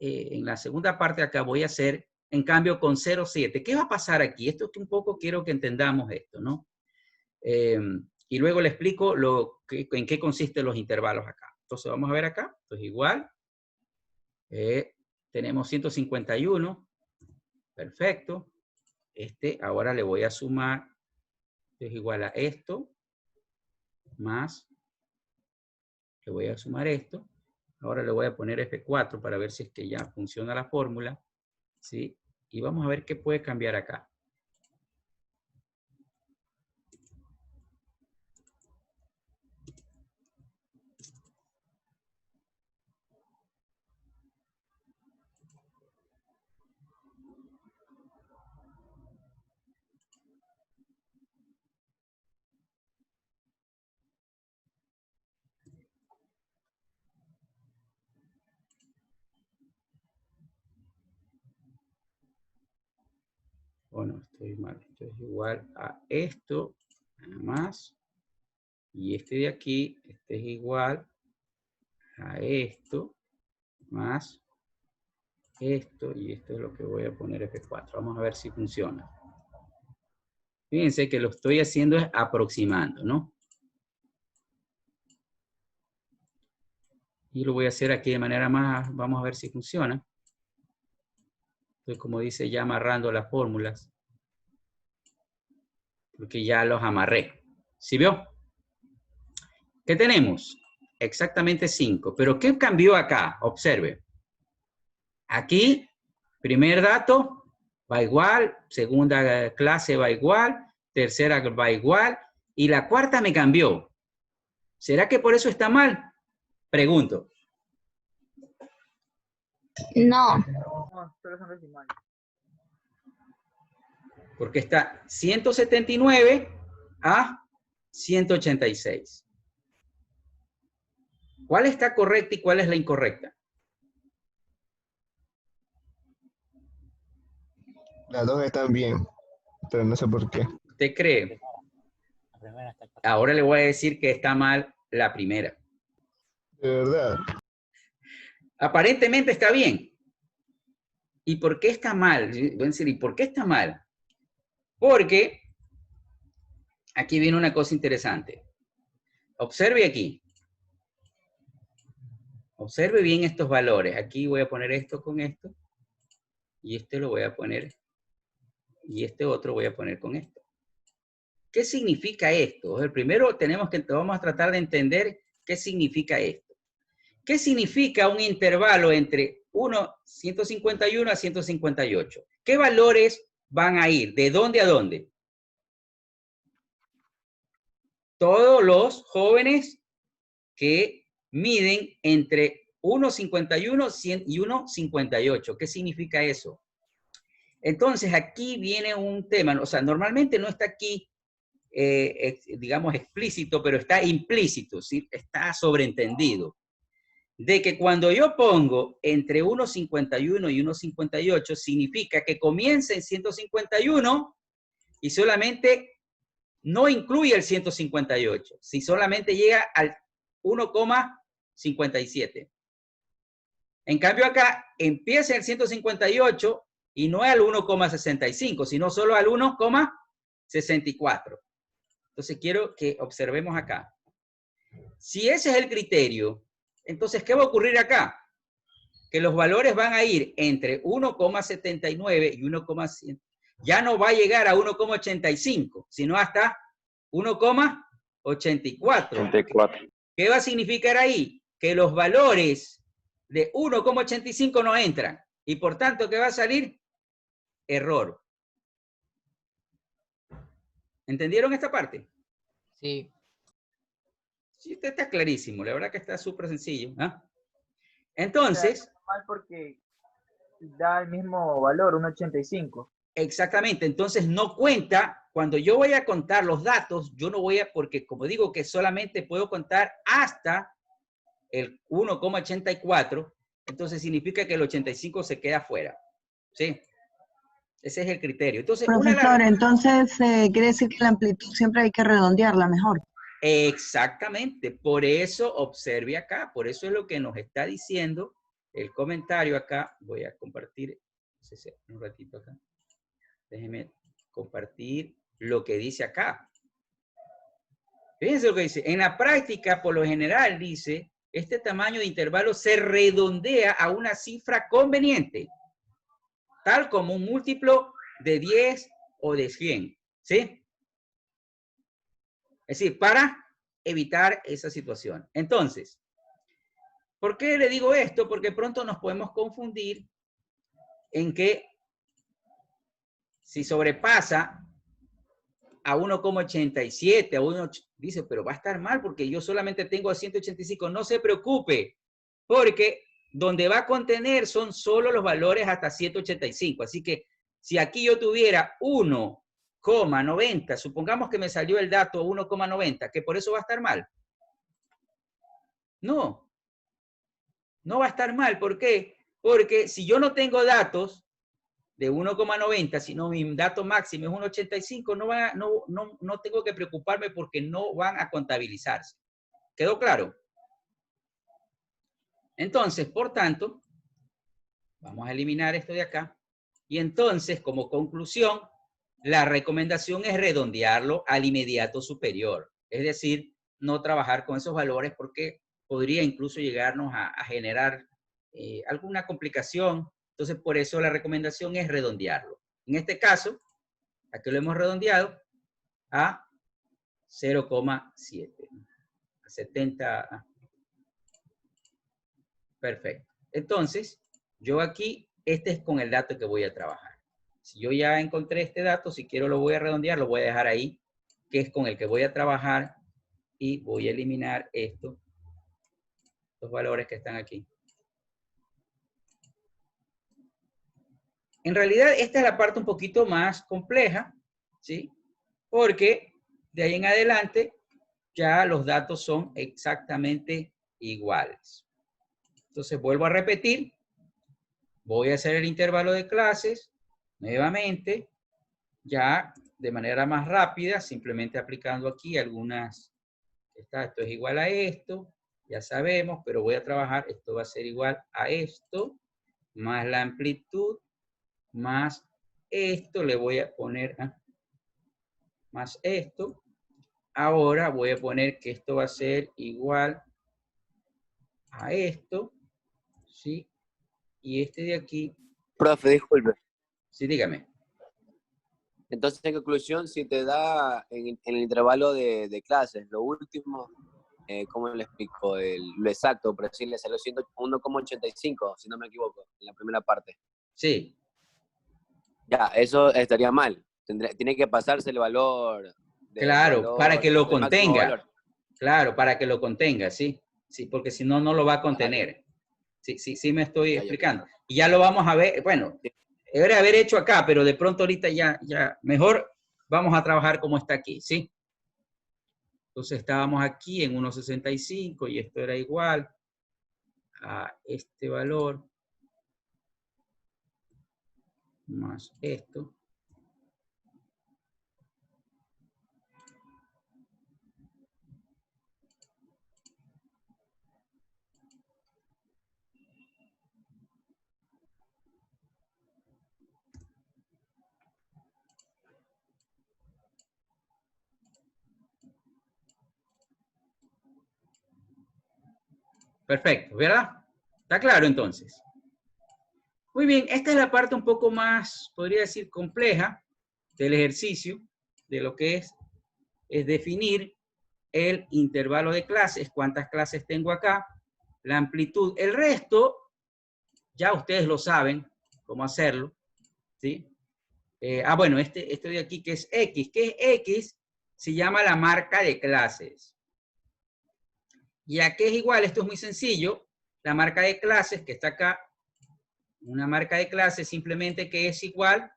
en la segunda parte de acá voy a hacer, en cambio, con 0,7. ¿Qué va a pasar aquí? Esto es que un poco quiero que entendamos esto, ¿no? Y luego le explico en qué consisten los intervalos acá. Entonces vamos a ver acá. Entonces igual, tenemos 151. Perfecto. Ahora le voy a sumar, es igual a esto, más, le voy a sumar esto. Ahora le voy a poner F4 para ver si es que ya funciona la fórmula. ¿Sí? Y vamos a ver qué puede cambiar acá. Bueno, estoy mal. Esto es igual a esto, nada más. Y este de aquí, este es igual a esto, más esto, y esto es lo que voy a poner F4. Vamos a ver si funciona. Fíjense que lo estoy haciendo es aproximando, ¿no? Y lo voy a hacer aquí de manera más, vamos a ver si funciona. Estoy, como dice, ya amarrando las fórmulas. Porque ya los amarré. ¿Sí vio? ¿Qué tenemos? Exactamente 5. Pero ¿qué cambió acá? Observe. Aquí, primer dato va igual, segunda clase va igual, tercera va igual, y la cuarta me cambió. ¿Será que por eso está mal? Pregunto. No. No, solo son decimales. Porque está 179 a 186. ¿Cuál está correcta y cuál es la incorrecta? Las dos están bien, pero no sé por qué. ¿Usted cree? Ahora le voy a decir que está mal la primera. De verdad. Aparentemente está bien. ¿Y por qué está mal? Voy a decir, ¿y por qué está mal? Porque aquí viene una cosa interesante. Observe aquí. Observe bien estos valores. Aquí voy a poner esto con esto. Y este lo voy a poner. Y este otro voy a poner con esto. ¿Qué significa esto? El primero vamos a tratar de entender qué significa esto. ¿Qué significa un intervalo entre 151 a 158? ¿Qué valores van a ir? ¿De dónde a dónde? Todos los jóvenes que miden entre 1,51 y 1,58. ¿Qué significa eso? Entonces, aquí viene un tema, o sea, normalmente no está aquí, digamos, explícito, pero está implícito, ¿sí? Está sobreentendido. De que cuando yo pongo entre 1,51 y 1,58, significa que comienza en 151 y solamente no incluye el 158, si solamente llega al 1,57. En cambio acá empieza el 158 y no al 1,65, sino solo al 1,64. Entonces quiero que observemos acá. Si ese es el criterio, entonces, ¿qué va a ocurrir acá? que los valores van a ir entre 1,79 y 1,100. Ya no va a llegar a 1,85, sino hasta 1,84. 84. ¿Qué va a significar ahí? Que los valores de 1,85 no entran. Y por tanto, ¿qué va a salir? Error. ¿Entendieron esta parte? Sí. Sí, está clarísimo. La verdad que está súper sencillo. ¿Ah? Entonces... mal porque da el mismo valor, 1,85. Exactamente. Entonces no cuenta. Cuando yo voy a contar los datos, yo no voy a... Porque como digo que solamente puedo contar hasta el 1,84, entonces significa que el 85 se queda fuera. ¿Sí? Ese es el criterio. Entonces, Profesor, entonces quiere decir que la amplitud siempre hay que redondearla mejor. Exactamente. Por eso observe acá. Por eso es lo que nos está diciendo el comentario acá. Voy a compartir un ratito acá. Déjeme compartir lo que dice acá. Fíjense lo que dice. En la práctica, por lo general, dice, este tamaño de intervalo se redondea a una cifra conveniente, tal como un múltiplo de 10 o de 100. ¿Sí? Es decir, para evitar esa situación. Entonces, ¿por qué le digo esto? Porque pronto nos podemos confundir en que si sobrepasa a 1,87, a 1, dice, pero va a estar mal porque yo solamente tengo a 185. No se preocupe, porque donde va a contener son solo los valores hasta 185. Así que si aquí yo tuviera 1,90, supongamos que me salió el dato 1,90, que por eso va a estar mal. No, no va a estar mal. ¿Por qué? Porque si yo no tengo datos de 1,90, sino mi dato máximo es 1,85, no tengo que preocuparme porque no van a contabilizarse. ¿Quedó claro? Entonces, por tanto, vamos a eliminar esto de acá. Y entonces, como conclusión, la recomendación es redondearlo al inmediato superior. Es decir, no trabajar con esos valores porque podría incluso llegarnos a generar alguna complicación. Entonces, por eso la recomendación es redondearlo. En este caso, aquí lo hemos redondeado a 0,7. A 70. Perfecto. Entonces, yo aquí, este es con el dato que voy a trabajar. Si yo ya encontré este dato, si quiero lo voy a redondear, lo voy a dejar ahí, que es con el que voy a trabajar, y voy a eliminar esto, los valores que están aquí. En realidad, esta es la parte un poquito más compleja, ¿sí? Porque de ahí en adelante ya los datos son exactamente iguales. Entonces, vuelvo a repetir. Voy a hacer el intervalo de clases nuevamente, ya de manera más rápida, simplemente aplicando aquí algunas. Esto es igual a esto, ya sabemos, pero voy a trabajar, esto va a ser igual a esto, más la amplitud, más esto, le voy a poner más esto. Ahora voy a poner que esto va a ser igual a esto, ¿sí? Y este de aquí. Profe, disculpe. Sí, dígame. Entonces, en conclusión, si te da en el intervalo de clases, lo último, ¿cómo le explico? Lo exacto, por decirle, salió 1,85, si no me equivoco, en la primera parte. Sí. Ya, eso estaría mal. Tiene que pasarse el valor. Claro, para que lo contenga. Valor. Claro, para que lo contenga, sí. Sí, porque si no, no lo va a contener. Sí me estoy explicando. Y ya lo vamos a ver. Bueno, debería haber hecho acá, pero de pronto ahorita ya mejor vamos a trabajar como está aquí, ¿sí? Entonces estábamos aquí en 1,65 y esto era igual a este valor más esto. Perfecto, ¿verdad? ¿Está claro entonces? Muy bien, esta es la parte un poco más, podría decir, compleja del ejercicio, de lo que es definir el intervalo de clases, cuántas clases tengo acá, la amplitud. El resto, ya ustedes lo saben cómo hacerlo, ¿sí? Bueno, este de aquí que es X. ¿Qué es X? Se llama la marca de clases. ¿Y a qué es igual? Esto es muy sencillo. La marca de clases que está acá, una marca de clases simplemente que es igual,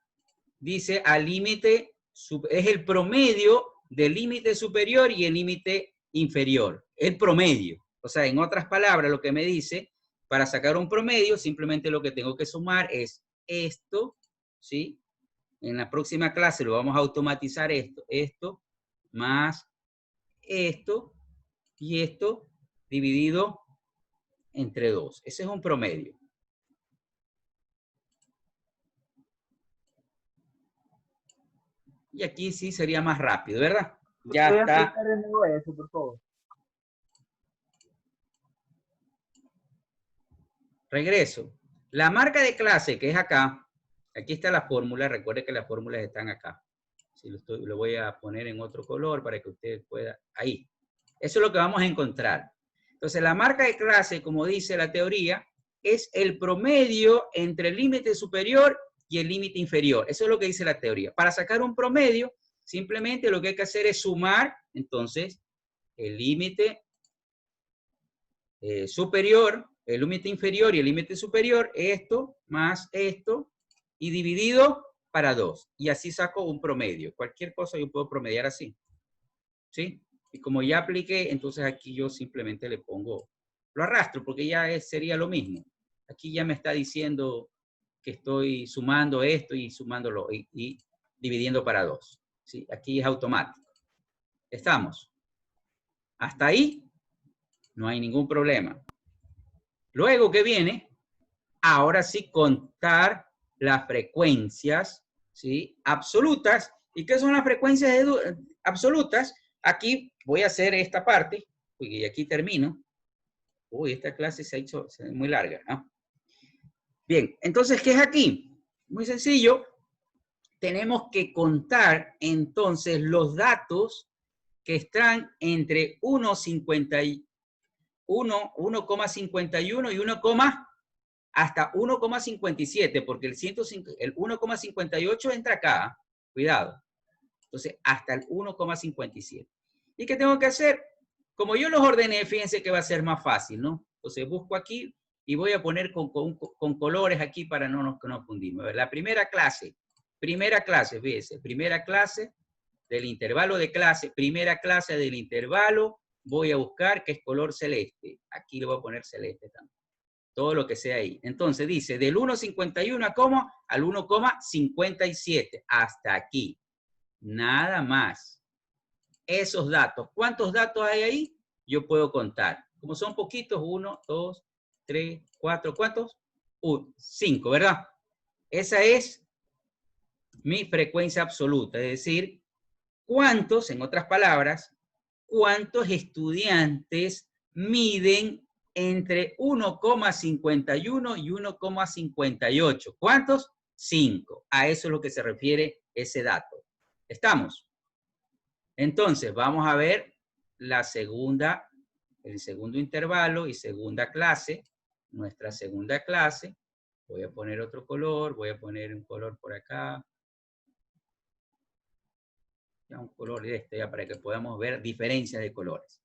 dice al límite, es el promedio del límite superior y el límite inferior. El promedio. O sea, en otras palabras, lo que me dice, para sacar un promedio, simplemente lo que tengo que sumar es esto, ¿sí? En la próxima clase lo vamos a automatizar esto, más esto, y esto dividido entre 2. Ese es un promedio. Y aquí sí sería más rápido, ¿verdad? Ya ¿Puede está. explicar de nuevo eso, por favor? Regreso. La marca de clase que es acá, aquí está la fórmula, recuerde que las fórmulas están acá. Si lo voy a poner en otro color para que usted pueda, ahí. Eso es lo que vamos a encontrar. Entonces, la marca de clase, como dice la teoría, es el promedio entre el límite superior y el límite inferior. Eso es lo que dice la teoría. Para sacar un promedio, simplemente lo que hay que hacer es sumar, entonces, el límite superior, el límite inferior y el límite superior, esto más esto, y dividido para 2. Y así saco un promedio. Cualquier cosa yo puedo promediar así. ¿Sí? Y como ya apliqué, entonces aquí yo simplemente le pongo, lo arrastro porque ya sería lo mismo. Aquí ya me está diciendo que estoy sumando esto y sumándolo y dividiendo para 2. ¿Sí? Aquí es automático. ¿Estamos? Hasta ahí no hay ningún problema. Luego que viene, ahora sí contar las frecuencias, ¿sí? Absolutas. ¿Y qué son las frecuencias absolutas? Aquí voy a hacer esta parte, y aquí termino. Uy, esta clase se ha hecho muy larga, ¿no? Bien, entonces, ¿qué es aquí? Muy sencillo. Tenemos que contar, entonces, los datos que están entre 1,51 y 1, hasta 1,57, porque el 1,58 entra acá, cuidado. Entonces, hasta el 1,57. ¿Y qué tengo que hacer? Como yo los ordené, fíjense que va a ser más fácil, ¿no? Entonces, busco aquí y voy a poner con colores aquí para no nos confundimos. La primera clase, fíjense, primera clase del intervalo de clase, primera clase del intervalo, voy a buscar que es color celeste. Aquí le voy a poner celeste también. Todo lo que sea ahí. Entonces dice, del 1,51 al 1,57. Hasta aquí. Nada más. Esos datos. ¿Cuántos datos hay ahí? Yo puedo contar. Como son poquitos, 1, 2, 3, 4, ¿cuántos? 5, ¿verdad? Esa es mi frecuencia absoluta. Es decir, ¿cuántos, en otras palabras, cuántos estudiantes miden entre 1,51 y 1,58? ¿Cuántos? 5. A eso es lo que se refiere ese dato. ¿Estamos? Entonces, vamos a ver el segundo intervalo y segunda clase. Nuestra segunda clase. Voy a poner otro color, voy a poner un color por acá. Ya un color de este, ya para que podamos ver diferencias de colores.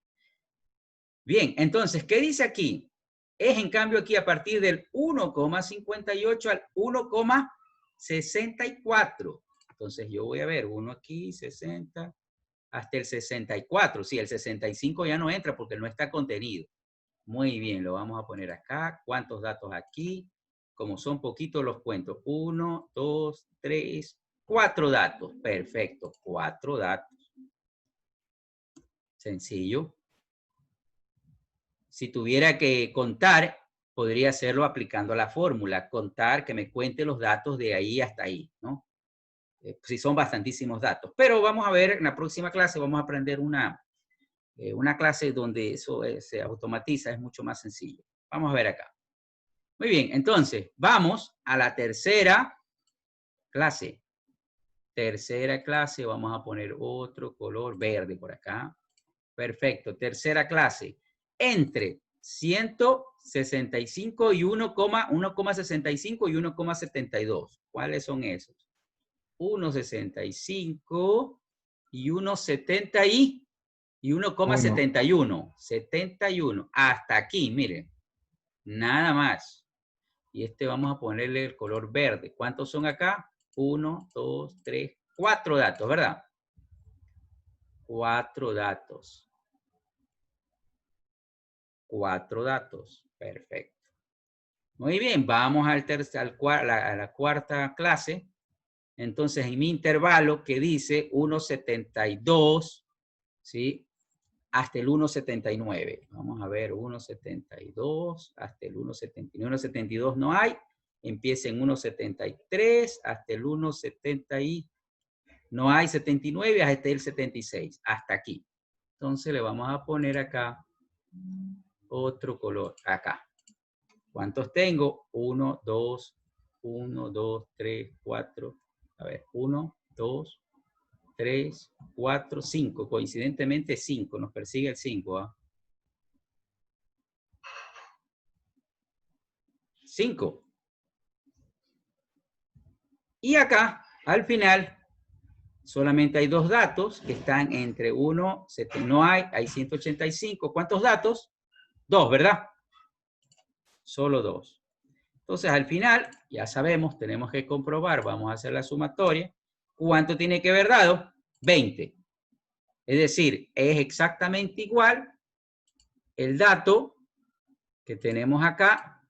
Bien, entonces, ¿qué dice aquí? Es en cambio aquí a partir del 1,58 al 1,64. Entonces yo voy a ver, 1 aquí, 60, hasta el 64. Sí, el 65 ya no entra porque no está contenido. Muy bien, lo vamos a poner acá. ¿Cuántos datos aquí? Como son poquitos los cuento. 1, 2, 3, 4 datos. Perfecto, 4 datos. Sencillo. Si tuviera que contar, podría hacerlo aplicando la fórmula. Contar, que me cuente los datos de ahí hasta ahí, ¿no? Si son bastantísimos datos. Pero vamos a ver, en la próxima clase vamos a aprender una clase donde eso se automatiza, es mucho más sencillo. Vamos a ver acá. Muy bien, entonces, vamos a la tercera clase. Tercera clase, vamos a poner otro color verde por acá. Perfecto, tercera clase. Entre 165 y 1,65 y 1,72. ¿Cuáles son esos? 1,65 y 1,70 y 1,71. 71. Hasta aquí, miren. Nada más. Y este vamos a ponerle el color verde. ¿Cuántos son acá? 1, 2, 3, 4 datos, ¿verdad? 4 datos. 4 datos. Perfecto. Muy bien, vamos a la cuarta clase. Entonces, en mi intervalo que dice 1,72, ¿sí? Hasta el 1,79. Vamos a ver, 1,72 hasta el 1,79. 1,72 no hay. Empieza en 1,73 hasta el 1,70 y no hay 79 hasta el 76. Hasta aquí. Entonces le vamos a poner acá otro color. Acá. ¿Cuántos tengo? 1, 2, 3, 4. A ver, 1, 2, 3, 4, 5. Coincidentemente 5. Nos persigue el 5. ¿Ah? 5. Y acá, al final, solamente hay 2 datos que están entre 1, no hay 185. ¿Cuántos datos? 2, ¿verdad? Solo 2. Entonces, al final, ya sabemos, tenemos que comprobar, vamos a hacer la sumatoria. ¿Cuánto tiene que haber dado? 20. Es decir, es exactamente igual el dato que tenemos acá,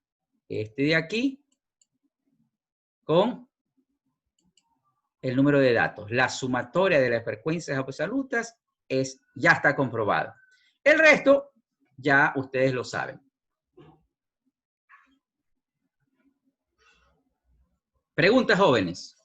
este de aquí, con el número de datos. La sumatoria de las frecuencias absolutas ya está comprobada. El resto, ya ustedes lo saben. Preguntas, jóvenes.